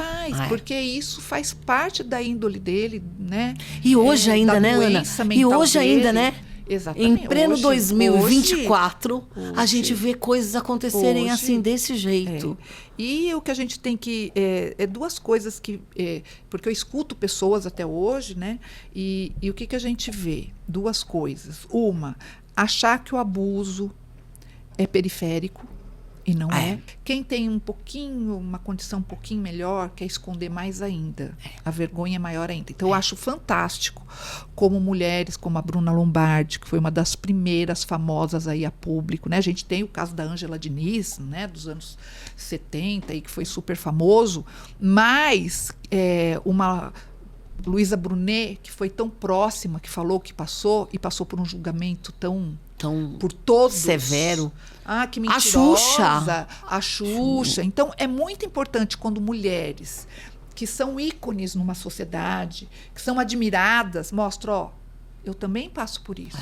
Porque isso faz parte da índole dele, né? E hoje ainda, né, Ana? E hoje ainda, né? Exatamente. Em pleno 2024, a gente vê coisas acontecerem assim, desse jeito. E o que a gente tem que... duas coisas que... porque eu escuto pessoas até hoje, né? E o que a gente vê? Duas coisas. Uma, achar que o abuso é periférico. E não é. Quem tem uma condição um pouquinho melhor, quer esconder mais ainda. A vergonha é maior ainda. Então, eu acho fantástico como mulheres, como a Bruna Lombardi, que foi uma das primeiras famosas aí a público, né? A gente tem o caso da Ângela Diniz, né? Dos anos 70, e que foi super famoso, mas Luísa Brunet, que foi tão próxima, que falou que passou, e passou por um julgamento tão por todos. Severo. Ah, que A mentirosa. A Xuxa. Então, é muito importante quando mulheres que são ícones numa sociedade, que são admiradas, mostram, ó, eu também passo por isso.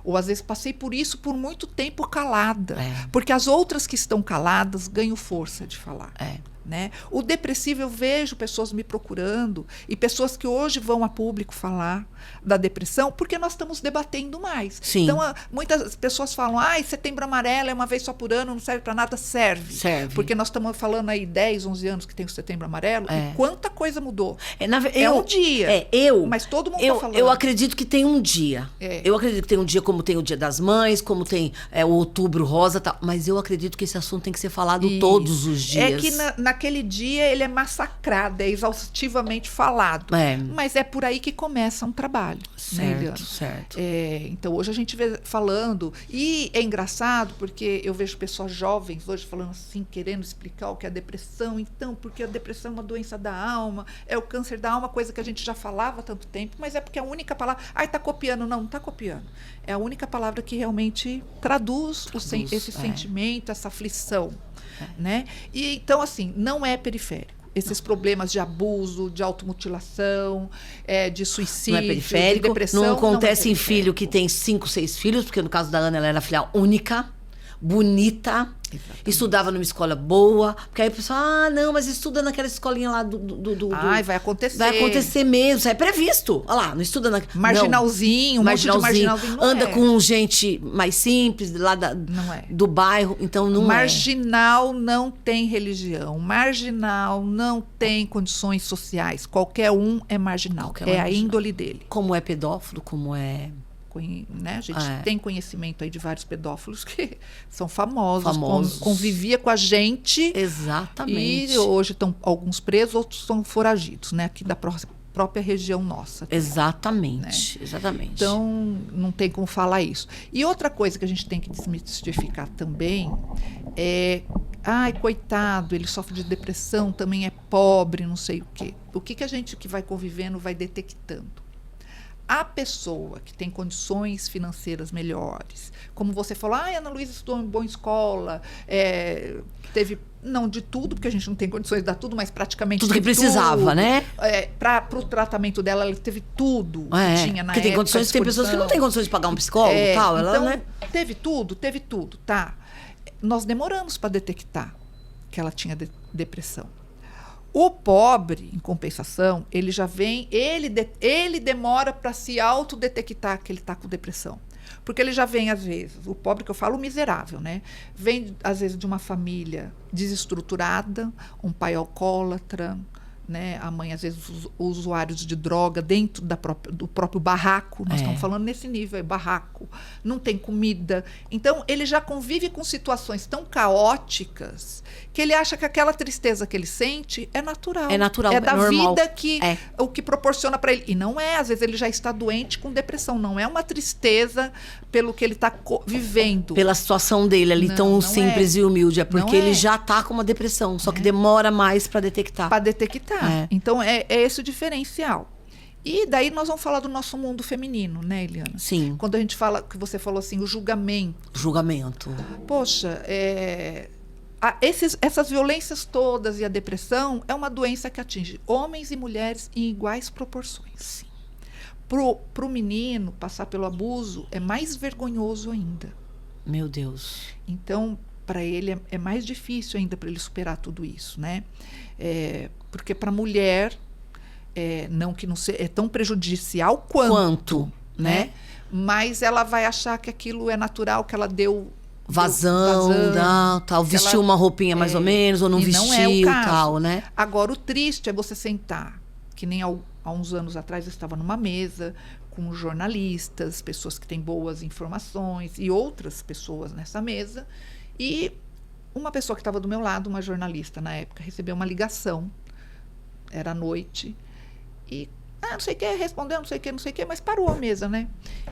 Ou às vezes passei por isso por muito tempo calada. Porque as outras que estão caladas ganham força de falar. Né? O depressivo, eu vejo pessoas me procurando e pessoas que hoje vão a público falar da depressão porque nós estamos debatendo mais. Sim. Então, muitas pessoas falam, Setembro Amarelo é uma vez só por ano, não serve para nada. Serve. Porque nós estamos falando aí 10, 11 anos que tem o Setembro Amarelo e quanta coisa mudou. Um dia. Mas todo mundo está falando. Eu acredito que tem um dia. Eu acredito que tem um dia como tem o Dia das Mães, como tem o Outubro Rosa, tal, mas eu acredito que esse assunto tem que ser falado todos os dias. É que naquele dia ele é massacrado, é exaustivamente falado. Mas é por aí que começa um trabalho. Certo. Então, hoje a gente vê falando, e é engraçado porque eu vejo pessoas jovens hoje falando assim, querendo explicar o que é a depressão. Então, porque a depressão é uma doença da alma, é o câncer da alma, coisa que a gente já falava há tanto tempo, mas é porque a única palavra... tá copiando. Não tá copiando. É a única palavra que realmente traduz esse sentimento, essa aflição. Né? E, então, assim, não é periférico. Esses problemas de abuso, de automutilação, de suicídio, não é periférico, de depressão. Não acontece em filho que tem 5, 6 filhos, porque no caso da Ana, ela era filha única, bonita, estudava numa escola boa, porque aí o pessoal, não, mas estuda naquela escolinha lá vai acontecer. Vai acontecer mesmo, isso é previsto. Olha lá, não estuda naquela... Marginalzinho, marginalzinho anda com gente mais simples, lá do bairro, então não Marginal não tem religião, marginal não tem condições sociais, qualquer um é marginal, a índole dele. Como é pedófilo, como é... Né? A gente tem conhecimento aí de vários pedófilos que são famosos. Convivia com a gente. Exatamente. E hoje estão alguns presos, outros estão foragidos, né? Aqui da própria região nossa. Exatamente. Né? Exatamente. Então, não tem como falar isso. E outra coisa que a gente tem que desmistificar também é... coitado, ele sofre de depressão, também é pobre, não sei o quê. O que a gente que vai convivendo vai detectando? A pessoa que tem condições financeiras melhores, como você falou, Ana Luísa estudou em boa escola, teve, não de tudo, porque a gente não tem condições de dar tudo, mas praticamente tudo que precisava, né? Para o tratamento dela, ela teve tudo que tinha na época. Tem condições, tem pessoas que não têm condições de pagar um psicólogo e tal. Então, teve tudo, tá? Nós demoramos para detectar que ela tinha depressão. O pobre, em compensação, ele já vem, ele demora para se autodetectar que ele está com depressão. Porque ele já vem, às vezes, o pobre que eu falo, o miserável, né? Vem, às vezes, de uma família desestruturada, um pai alcoólatra, né? A mãe, às vezes, usuários de droga dentro do próprio barraco. Nós estamos falando nesse nível, barraco. Não tem comida. Então, ele já convive com situações tão caóticas que ele acha que aquela tristeza que ele sente é natural. É natural, é da normal. Vida o que proporciona para ele. E não é, às vezes ele já está doente com depressão. Não é uma tristeza pelo que ele está vivendo. Pela situação dele ali, tão simples e humilde. É porque ele já está com uma depressão, só que demora mais para detectar. Para detectar. Então, é esse o diferencial. E daí nós vamos falar do nosso mundo feminino, né, Eliana? Sim. Quando a gente fala, que você falou assim, o julgamento. Julgamento. Poxa, essas violências todas e a depressão é uma doença que atinge homens e mulheres em iguais proporções. Sim. Pro menino passar pelo abuso é mais vergonhoso ainda. Meu Deus. Então, para ele é mais difícil ainda para ele superar tudo isso, né? Porque para a mulher não que não é tão prejudicial quanto, né? Mas ela vai achar que aquilo é natural, que ela deu vazão, tal, vestiu uma roupinha mais ou menos, ou não vestiu, não é o caso. Tal, né? Agora, o triste é você sentar, que nem há uns anos atrás eu estava numa mesa com jornalistas, pessoas que têm boas informações e outras pessoas nessa mesa, e uma pessoa que estava do meu lado, uma jornalista na época, recebeu uma ligação, era à noite, e não sei o que, respondeu, não sei o que, mas parou a mesa, né?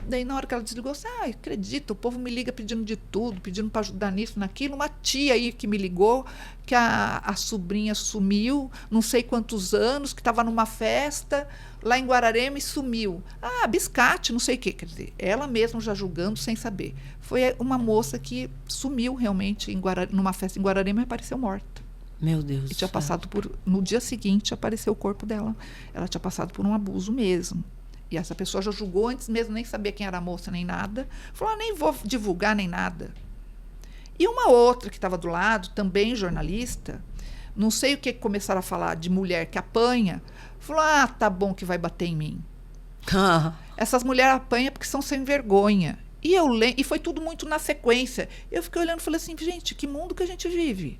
Daí, na hora que ela desligou, assim, acredito, o povo me liga pedindo de tudo, pedindo para ajudar nisso, naquilo. Uma tia aí que me ligou, que a sobrinha sumiu, não sei quantos anos, que estava numa festa lá em Guararema e sumiu. Biscate, não sei o quê. Quer dizer, ela mesma já julgando sem saber. Foi uma moça que sumiu realmente numa festa em Guararema e apareceu morta. Meu Deus. E tinha passado no dia seguinte apareceu o corpo dela. Ela tinha passado por um abuso mesmo. E essa pessoa já julgou antes mesmo, nem sabia quem era a moça, nem nada. Falou, nem vou divulgar, nem nada. E uma outra que estava do lado, também jornalista, não sei o que começaram a falar de mulher que apanha, falou, tá bom que vai bater em mim. Essas mulheres apanham porque são sem vergonha. E foi tudo muito na sequência. Eu fiquei olhando e falei assim, gente, que mundo que a gente vive?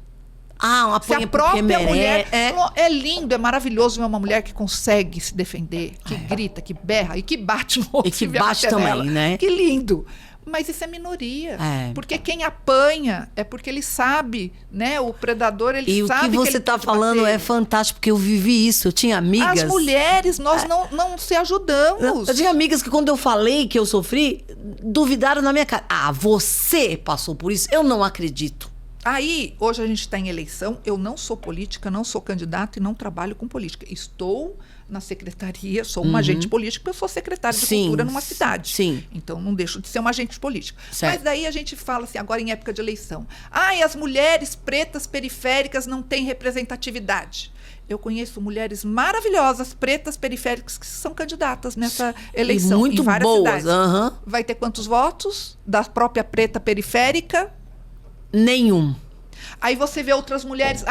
Uma se a própria mulher... É lindo, é maravilhoso ver uma mulher que consegue se defender, que grita, que berra e que bate no outro. E que bate também, né? Que lindo. Mas isso é minoria. Porque quem apanha é porque ele sabe, né? O predador, ele sabe que E o que você está falando é fantástico, porque eu vivi isso. Eu tinha amigas... As mulheres, nós não se ajudamos. Eu tinha amigas que quando eu falei que eu sofri, duvidaram na minha cara. Você passou por isso? Eu não acredito. Aí, hoje a gente está em eleição, eu não sou política, não sou candidata e não trabalho com política. Estou na secretaria, sou uma agente política, porque eu sou secretária de cultura numa cidade. Sim. Então, não deixo de ser uma agente política. Certo. Mas daí a gente fala assim, agora em época de eleição. E as mulheres pretas periféricas não têm representatividade. Eu conheço mulheres maravilhosas, pretas, periféricas, que são candidatas nessa eleição. E muito em várias boas. cidades. Vai ter quantos votos? Da própria preta periférica? Nenhum. Aí você vê outras mulheres,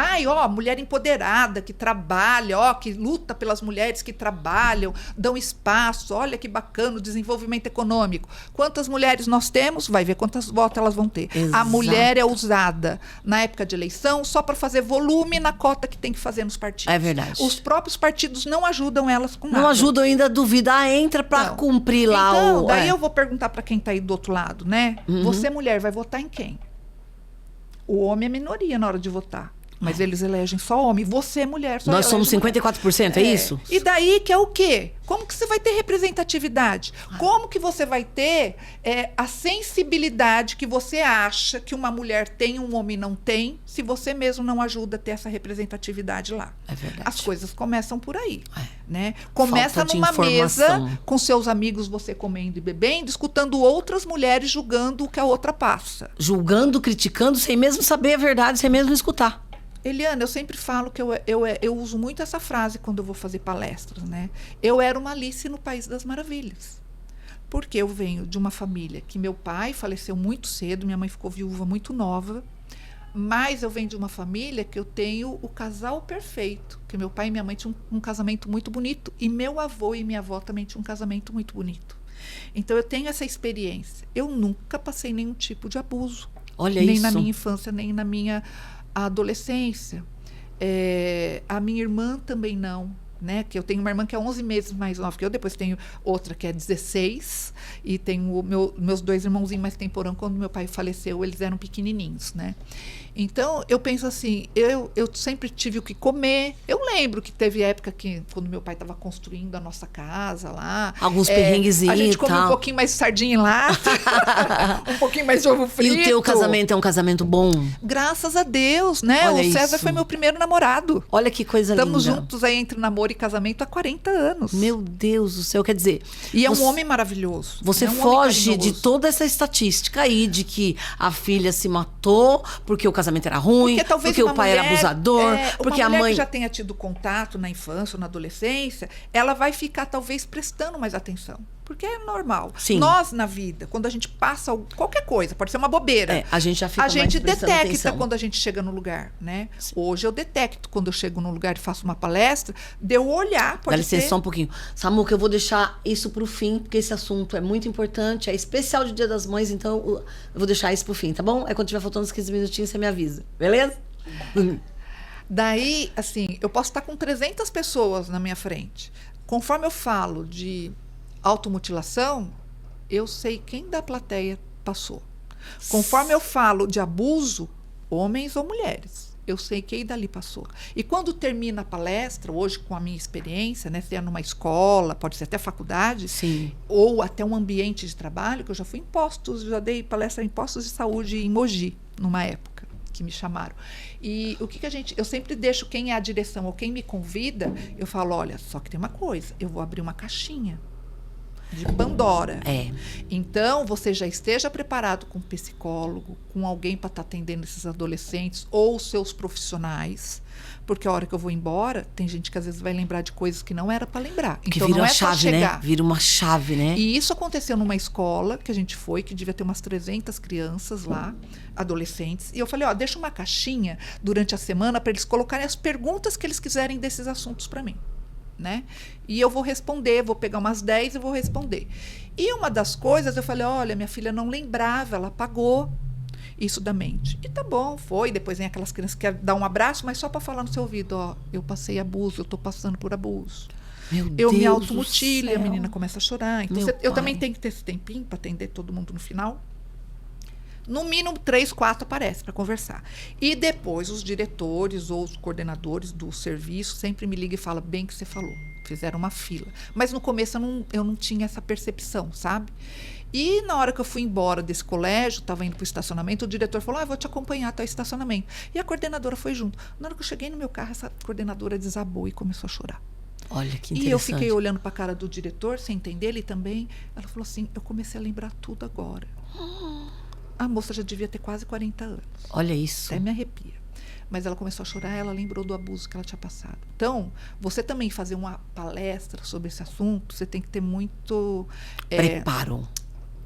mulher empoderada, que trabalha, que luta pelas mulheres que trabalham, dão espaço, olha que bacana o desenvolvimento econômico. Quantas mulheres nós temos? Vai ver quantas votos elas vão ter. Exato. A mulher é usada na época de eleição só para fazer volume na cota que tem que fazer nos partidos. É verdade. Os próprios partidos não ajudam elas com nada. Não ajudam ainda a duvidar, entra para cumprir lá então, daí eu vou perguntar para quem está aí do outro lado, né? Você, mulher, vai votar em quem? O homem é minoria na hora de votar. Mas eles elegem só homem. Você, mulher, só Nós somos 54%, é isso? E daí que é o quê? Como que você vai ter representatividade? Como que você vai ter a sensibilidade que você acha que uma mulher tem e um homem não tem, se você mesmo não ajuda a ter essa representatividade lá? É verdade. As coisas começam por aí. Né? Começa Falta de numa informação. mesa, com seus amigos, você comendo e bebendo, escutando outras mulheres julgando o que a outra passa. Julgando, criticando, sem mesmo saber a verdade, sem mesmo escutar. Eliana, eu sempre falo que eu uso muito essa frase quando eu vou fazer palestras, né? Eu era uma Alice no País das Maravilhas. Porque eu venho de uma família que meu pai faleceu muito cedo, minha mãe ficou viúva muito nova, mas eu venho de uma família que eu tenho o casal perfeito, que meu pai e minha mãe tinham um casamento muito bonito, e meu avô e minha avó também tinham um casamento muito bonito. Então eu tenho essa experiência. Eu nunca passei nenhum tipo de abuso. Olha nem isso. Na minha infância, nem na minha adolescência. A minha irmã também não, né? Que eu tenho uma irmã que é 11 meses mais nova que eu, depois tenho outra que é 16, e tenho meus dois irmãozinhos mais temporão. Quando meu pai faleceu, eles eram pequenininhos, né? Então, eu penso assim, eu sempre tive o que comer. Eu lembro que teve época que, quando meu pai estava construindo a nossa casa lá... Alguns perrenguezinhos. A gente come um pouquinho mais de sardinha em lata, um pouquinho mais de ovo frito. E o teu casamento é um casamento bom? Graças a Deus, né? Olha o César isso. foi meu primeiro namorado. Olha que coisa linda. Estamos juntos aí entre namoro e casamento há 40 anos. Meu Deus do céu, quer dizer... E é um homem maravilhoso. Você é um foge homem de toda essa estatística aí de que a filha se matou porque o casamento era ruim, porque o pai era abusador, porque uma a mulher mãe... que já tenha tido contato na infância ou na adolescência, ela vai ficar talvez prestando mais atenção. Porque é normal. Sim. Nós, na vida, quando a gente passa qualquer coisa, pode ser uma bobeira. A gente já fica mais prestando detecta atenção. quando a gente chega no lugar, né? Hoje eu detecto quando eu chego num lugar e faço uma palestra, de eu olhar, Dá pode licença ser... só um pouquinho. Samuca, eu vou deixar isso pro fim, porque esse assunto é muito importante, é especial de Dia das Mães, então eu vou deixar isso pro fim, tá bom? Aí quando tiver faltando uns 15 minutinhos, você me avisa, beleza? Daí, assim, eu posso estar com 300 pessoas na minha frente. Conforme eu falo de automutilação, eu sei quem da plateia passou. Conforme eu falo de abuso, homens ou mulheres, Eu sei que aí dali passou. E quando termina a palestra, hoje com a minha experiência, né, seja numa escola, pode ser até faculdade, Sim. ou até um ambiente de trabalho, que eu já fui em postos, já dei palestra em postos de saúde em Mogi, numa época que me chamaram. E o que a gente... Eu sempre deixo quem é a direção ou quem me convida, eu falo, olha, só que tem uma coisa, eu vou abrir uma caixinha de Pandora. Então, você já esteja preparado com um psicólogo, com alguém para estar atendendo esses adolescentes ou seus profissionais, porque a hora que eu vou embora, tem gente que às vezes vai lembrar de coisas que não era para lembrar. Que então, vira não uma é chave, chegar. né? Vira uma chave, né? E isso aconteceu numa escola que a gente foi, que devia ter umas 300 crianças lá, adolescentes. E eu falei, deixa uma caixinha durante a semana para eles colocarem as perguntas que eles quiserem desses assuntos para mim. Né? E eu vou responder, vou pegar umas 10 e vou responder. E uma das coisas, eu falei, olha, minha filha não lembrava, ela apagou isso da mente. E tá bom, foi. Depois vem aquelas crianças que querem dar um abraço, mas só para falar no seu ouvido, eu passei abuso, eu tô passando por abuso. Eu me automutilo e a menina começa a chorar. Então, eu também tenho que ter esse tempinho para atender todo mundo no final. No mínimo 3, 4 aparecem para conversar. E depois os diretores ou os coordenadores do serviço sempre me ligam e falam, bem que você falou, fizeram uma fila. Mas no começo eu não tinha essa percepção, sabe? E na hora que eu fui embora desse colégio, estava indo para o estacionamento, o diretor falou, eu vou te acompanhar até o estacionamento. E a coordenadora foi junto. Na hora que eu cheguei no meu carro, essa coordenadora desabou e começou a chorar. Olha que interessante. E eu fiquei olhando para a cara do diretor, sem entender, ele também. Ela falou assim, eu comecei a lembrar tudo agora. A moça já devia ter quase 40 anos. Olha isso. Até me arrepia. Mas ela começou a chorar, ela lembrou do abuso que ela tinha passado. Então, você também fazer uma palestra sobre esse assunto, você tem que ter muito... Preparo.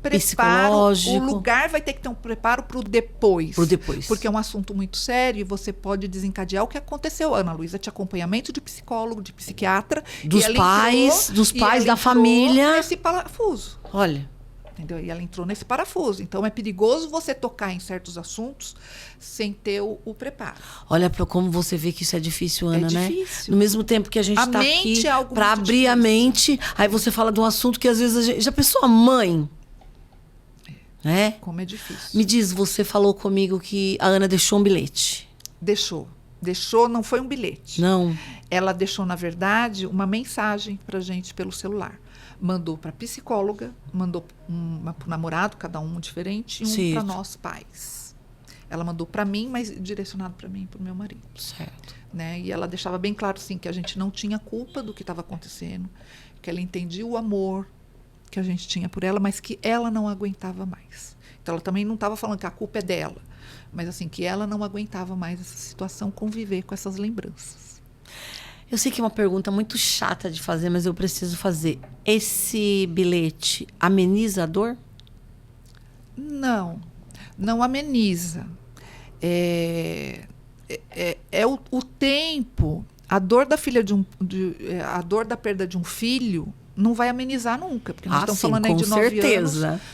Psicológico. O lugar vai ter que ter um preparo para o depois. Pro depois. Porque é um assunto muito sério e você pode desencadear o que aconteceu. A Ana Luísa tinha acompanhamento de psicólogo, de psiquiatra. Dos pais da família. Nesse parafuso. Olha. Entendeu? E ela entrou nesse parafuso. Então, é perigoso você tocar em certos assuntos sem ter o preparo. Olha para como você vê que isso é difícil, Ana, né? É difícil. No mesmo tempo que a gente está aqui para abrir a mente, aí você fala de um assunto que às vezes a gente... Já pensou a mãe? Né? Como é difícil. Me diz, você falou comigo que a Ana deixou um bilhete. Deixou. Deixou, não foi um bilhete. Não. Ela deixou, na verdade, uma mensagem para a gente pelo celular. Mandou para a psicóloga, mandou para o namorado, cada um diferente, e para nós pais. Ela mandou para mim, mas direcionado para mim e para o meu marido. Certo. Né? E ela deixava bem claro, assim, que a gente não tinha culpa do que estava acontecendo, que ela entendia o amor que a gente tinha por ela, mas que ela não aguentava mais. Então, ela também não estava falando que a culpa é dela, mas assim, que ela não aguentava mais essa situação, conviver com essas lembranças. Eu sei que é uma pergunta muito chata de fazer, mas eu preciso fazer. Esse bilhete ameniza a dor? Não, não ameniza. É o tempo, a dor da filha a dor da perda de um filho não vai amenizar nunca, porque nós estamos falando aí de 9 anos.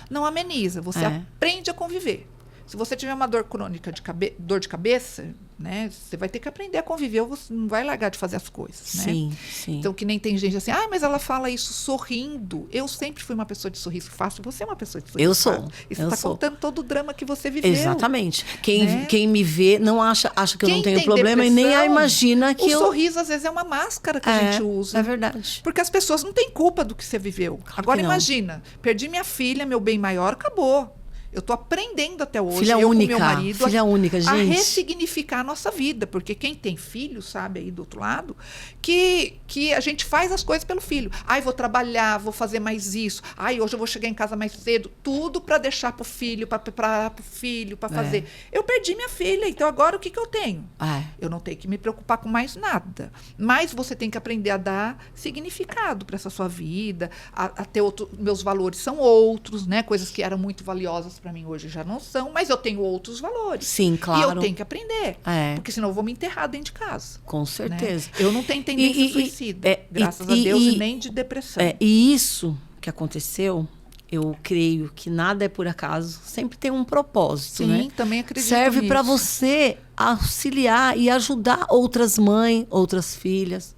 Não ameniza, você aprende a conviver. Se você tiver uma dor crônica dor de cabeça, né, você vai ter que aprender a conviver, ou você não vai largar de fazer as coisas. Sim, né? sim. Então, que nem tem gente assim, mas ela fala isso sorrindo. Eu sempre fui uma pessoa de sorriso fácil, você é uma pessoa de sorriso fácil. E você está contando todo o drama que você viveu. Exatamente. Quem me vê não acha que eu não tenho problema e nem a imagina que o sorriso, às vezes, é uma máscara que a gente usa. É verdade. Porque as pessoas não têm culpa do que você viveu. Claro. Agora, imagina, perdi minha filha, meu bem maior, acabou. Eu estou aprendendo até hoje, filha eu única, com meu marido, filha única, gente. A ressignificar a nossa vida. Porque quem tem filho sabe aí do outro lado que a gente faz as coisas pelo filho. Vou trabalhar, vou fazer mais isso. Hoje eu vou chegar em casa mais cedo. Tudo para deixar para o filho, para preparar para o filho, para fazer. Eu perdi minha filha, então agora o que eu tenho? Eu não tenho que me preocupar com mais nada. Mas você tem que aprender a dar significado para essa sua vida, a ter meus valores são outros, né? Coisas que eram muito valiosas para mim hoje já não são, mas eu tenho outros valores. Sim, claro. E eu tenho que aprender. Porque senão eu vou me enterrar dentro de casa. Com certeza. Né? Eu não tenho tendência suicida, graças a Deus, e nem de depressão. E isso que aconteceu, eu creio que nada é por acaso, sempre tem um propósito. Sim, né? Também acredito Serve para você auxiliar e ajudar outras mães, outras filhas,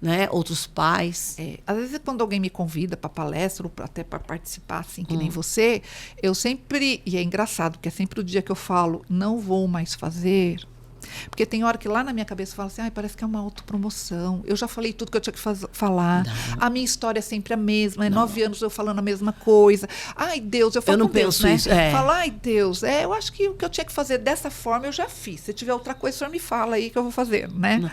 né? Outros pais. Às vezes, quando alguém me convida para palestra, ou até para participar, assim, que nem você, eu sempre... E é engraçado, porque é sempre o dia que eu falo, não vou mais fazer. Porque tem hora que lá na minha cabeça fala assim, parece que é uma autopromoção. Eu já falei tudo que eu tinha que falar. Não. A minha história é sempre a mesma. 9 anos eu falando a mesma coisa. Ai, Deus, eu falo não com Deus, penso né? isso. É. Falo, ai, Deus, eu acho que o que eu tinha que fazer dessa forma eu já fiz. Se tiver outra coisa, o senhor me fala aí que eu vou fazer, né? Não.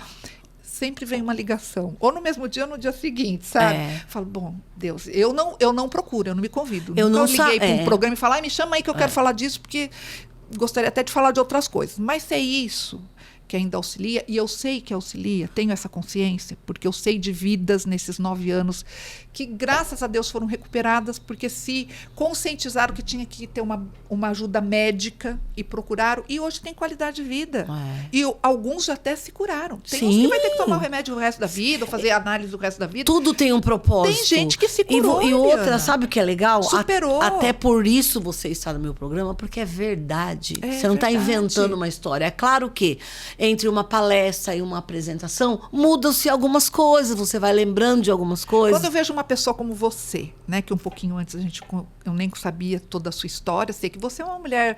Sempre vem uma ligação. Ou no mesmo dia ou no dia seguinte, sabe? Falo, bom, Deus, eu não procuro, eu não me convido. Eu não liguei para um programa e falar, me chama aí que eu quero falar disso, porque gostaria até de falar de outras coisas. Mas se é isso que ainda auxilia, e eu sei que auxilia, tenho essa consciência, porque eu sei de vidas nesses 9 anos que, graças a Deus, foram recuperadas, porque se conscientizaram que tinha que ter uma ajuda médica e procuraram, e hoje tem qualidade de vida. E alguns já até se curaram. Tem uns que vai ter que tomar o remédio o resto da vida, ou fazer análise o resto da vida. Tudo tem um propósito. Tem gente que se curou, E outra, sabe o que é legal? Superou. Até por isso você está no meu programa, porque é verdade. Você não está verdade. inventando uma história. É claro que entre uma palestra e uma apresentação, mudam-se algumas coisas, você vai lembrando de algumas coisas. Quando eu vejo uma pessoa como você, né, que um pouquinho antes eu nem sabia toda a sua história, sei que você é uma mulher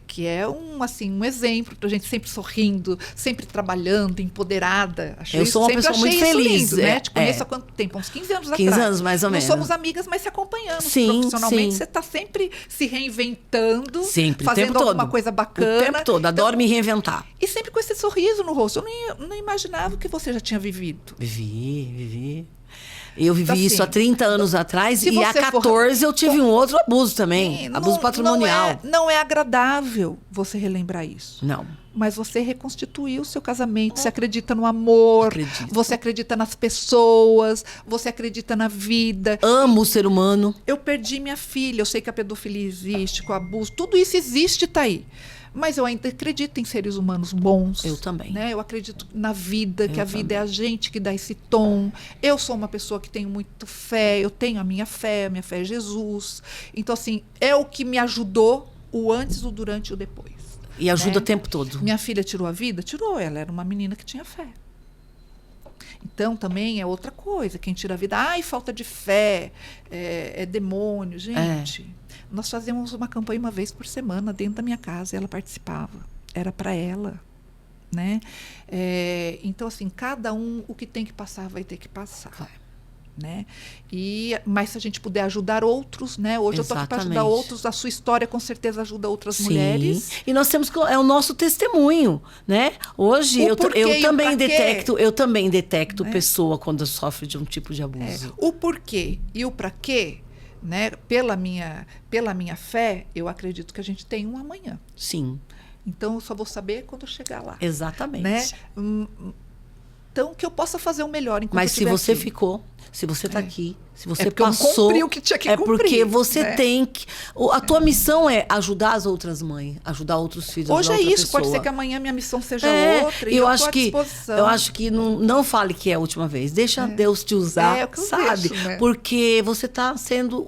que é um exemplo pra gente, sempre sorrindo, sempre trabalhando, empoderada. Eu sou uma pessoa muito feliz. Lindo, né? Te conheço há quanto tempo? Uns 15 anos 15 atrás. anos, mais ou menos. Não somos amigas, mas se acompanhamos sim, profissionalmente. Sim. Você está sempre se reinventando, sempre, fazendo alguma coisa bacana. O tempo todo, adoro me reinventar. E sempre com esse sorriso no rosto. Eu não imaginava que você já tinha vivido. Vivi. Eu vivi então, assim, isso há 30 anos atrás e há 14 eu tive um outro abuso também. Abuso patrimonial. Não é agradável você relembrar isso. Não. Mas você reconstituiu o seu casamento, você acredita no amor, você acredita nas pessoas, você acredita na vida. Amo o ser humano. Eu perdi minha filha, eu sei que a pedofilia existe, que o abuso, tudo isso existe, tá aí. Mas eu ainda acredito em seres humanos bons. Eu também. Né? Eu acredito na vida, que a vida é a gente que dá esse tom. Eu sou uma pessoa que tenho muito fé, eu tenho a minha fé é Jesus. Então, assim, é o que me ajudou o antes, o durante e o depois. E ajuda o tempo todo. Minha filha tirou a vida? Tirou. Ela era uma menina que tinha fé. Então, também é outra coisa. Quem tira a vida, falta de fé, é demônio. Gente, nós fazíamos uma campanha uma vez por semana dentro da minha casa e ela participava. Era para ela, né? Então, assim, cada um, o que tem que passar, vai ter que passar. Vai. Né? Mas se a gente puder ajudar outros, né? Hoje eu estou aqui para ajudar outros, a sua história com certeza ajuda outras mulheres. E nós temos é o nosso testemunho, né? Hoje eu também detecto pessoa quando sofre de um tipo de abuso. O porquê e o para quê, né? Pela minha fé, eu acredito que a gente tem um amanhã. Sim. Então eu só vou saber quando eu chegar lá. Exatamente. Né? Então, que eu possa fazer o melhor enquanto Mas eu se você aqui. ficou, se você está aqui, se você passou... eu cumpri o que tinha que cumprir. Porque você tem que... A tua missão é ajudar as outras mães, ajudar outros filhos, hoje ajudar outra isso, pessoa. Pode ser que amanhã minha missão seja outra, e eu estou à disposição. Eu acho que não fale que é a última vez. Deixa Deus te usar, sabe? Deixo, né? Porque você está sendo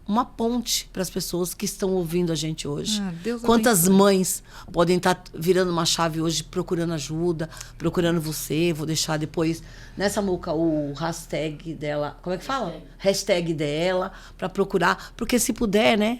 uma ponte para as pessoas que estão ouvindo a gente hoje. Quantas mães podem estar virando uma chave hoje, procurando ajuda, procurando você. Vou deixar depois, nessa Muca, o hashtag dela. Como é que fala? Hashtag dela, para procurar. Porque se puder, né?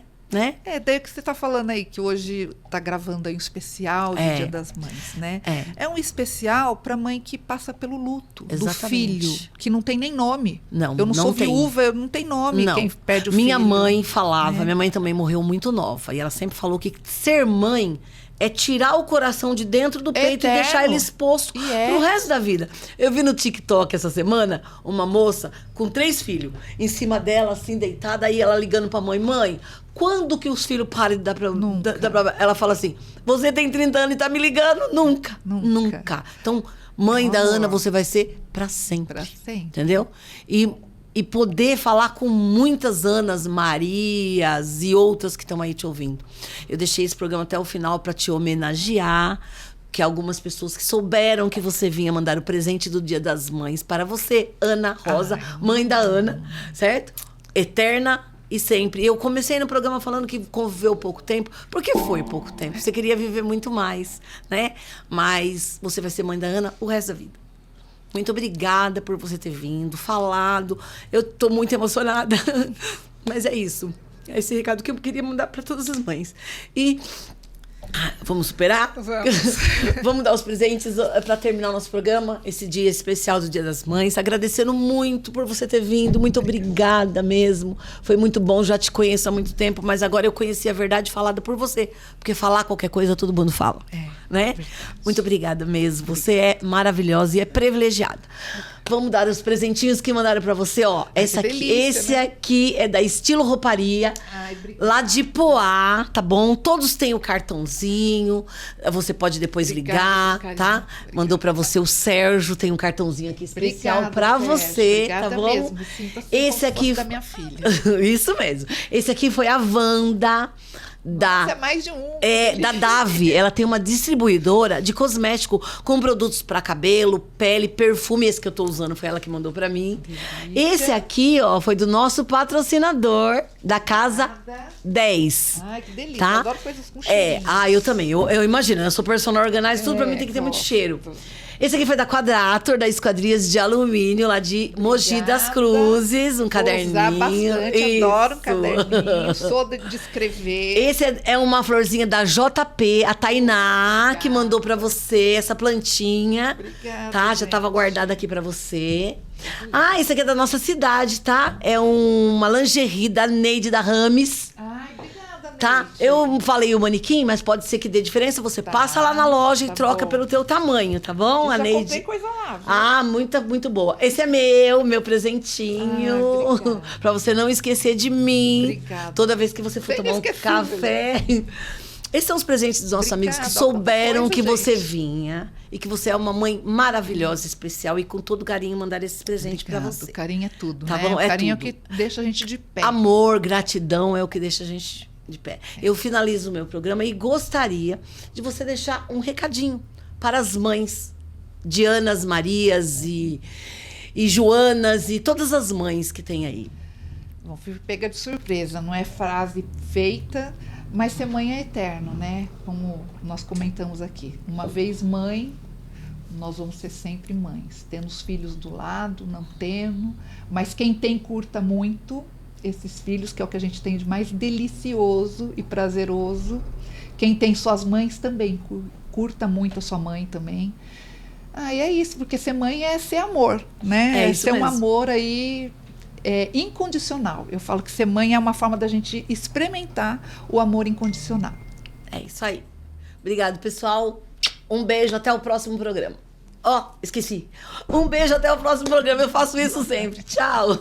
Daí o que você está falando aí, que hoje está gravando aí um especial do Dia das Mães, né? É um especial para mãe que passa pelo luto do filho, que não tem nem nome. Eu não sou viúva, eu não tenho nome quem perde o filho. Minha mãe falava, minha mãe também morreu muito nova, e ela sempre falou que ser mãe é tirar o coração de dentro do peito e deixar ele exposto pro resto da vida. Eu vi no TikTok essa semana uma moça com 3 filhos em cima dela, assim, deitada, aí ela ligando pra mãe, quando que os filhos param de dar pra... Ela fala assim, você tem 30 anos e tá me ligando? Nunca. Então, mãe da Ana, você vai ser pra sempre. Pra sempre. Entendeu? E poder falar com muitas Anas, Marias e outras que estão aí te ouvindo. Eu deixei esse programa até o final para te homenagear, que algumas pessoas que souberam que você vinha mandar o presente do Dia das Mães para você, Ana Rosa, mãe da Ana, certo? Eterna e sempre. Eu comecei no programa falando que conviveu pouco tempo, porque foi pouco tempo. Você queria viver muito mais, né? Mas você vai ser mãe da Ana o resto da vida. Muito obrigada por você ter vindo, falado. Eu estou muito emocionada. Mas é isso. É esse recado que eu queria mandar para todas as mães. E Vamos superar? Vamos. Vamos dar os presentes para terminar o nosso programa, esse dia especial do Dia das Mães. Agradecendo muito por você ter vindo. Muito obrigada mesmo. Foi muito bom, já te conheço há muito tempo, mas agora eu conheci a verdade falada por você. Porque falar qualquer coisa todo mundo fala. Né? Muito obrigada mesmo. Você é maravilhosa e é privilegiada. Vamos dar os presentinhos que mandaram para você, ó. Esse aqui é da Estilo Rouparia, lá de Poá, tá bom? Todos têm o cartãozinho. Você pode depois ligar, tá? Mandou para você o Sérgio, tem um cartãozinho aqui especial para você, tá bom? Mesmo. Esse aqui da minha filha. Isso mesmo. Esse aqui foi a Wanda. Nossa, é mais de um. Da Dave. Ela tem uma distribuidora de cosmético com produtos para cabelo, pele, perfume. Esse que eu tô usando foi ela que mandou para mim. Esse aqui, ó, foi do nosso patrocinador da Casa 10. Ai, que delícia. Tá? Eu adoro coisas com cheiro. Eu também. Eu imagino, eu sou personal organizer, tudo para mim tem que ter muito cheiro. Esse aqui foi da Quadrator, da Esquadrias de Alumínio, lá de Mogi das Cruzes. Um caderninho. Usar bastante, adoro um caderninho. Sou de escrever. Esse é uma florzinha da JP, a Tainá, que mandou pra você essa plantinha. Obrigada, tá? Já tava guardada aqui pra você. Esse aqui é da nossa cidade, tá? É uma lingerie da Neide da Rames. Ai, obrigada, Neide. Tá? Eu falei o manequim, mas pode ser que dê diferença. Você passa lá na loja e troca pelo teu tamanho, tá bom, a Neide? Já comprei coisa lá, viu? Muito boa. Esse é meu presentinho. Pra você não esquecer de mim. Obrigada. Toda vez que você for tomar um café. Esses são os presentes dos nossos amigos que souberam que você vinha e que você é uma mãe maravilhosa, especial e com todo carinho mandar esse presente para você. O carinho é tudo, tá né? bom? O carinho é o que deixa a gente de pé. Amor, gratidão é o que deixa a gente de pé. Eu finalizo o meu programa e gostaria de você deixar um recadinho para as mães, Dianas, Marias e Joanas e todas as mães que tem aí. Bom, fui pega de surpresa, não é frase feita, mas ser mãe é eterno, né? Como nós comentamos aqui. Uma vez mãe, nós vamos ser sempre mães. Tendo os filhos do lado, não tendo. Mas quem tem, curta muito esses filhos, que é o que a gente tem de mais delicioso e prazeroso. Quem tem suas mães também, curta muito a sua mãe também. E é isso, porque ser mãe é ser amor, né? É isso ser mesmo. Um amor aí... incondicional. Eu falo que ser mãe é uma forma da gente experimentar o amor incondicional. É isso aí. Obrigado, pessoal. Um beijo, até o próximo programa. Esqueci. Um beijo, até o próximo programa. Eu faço isso sempre. Tchau.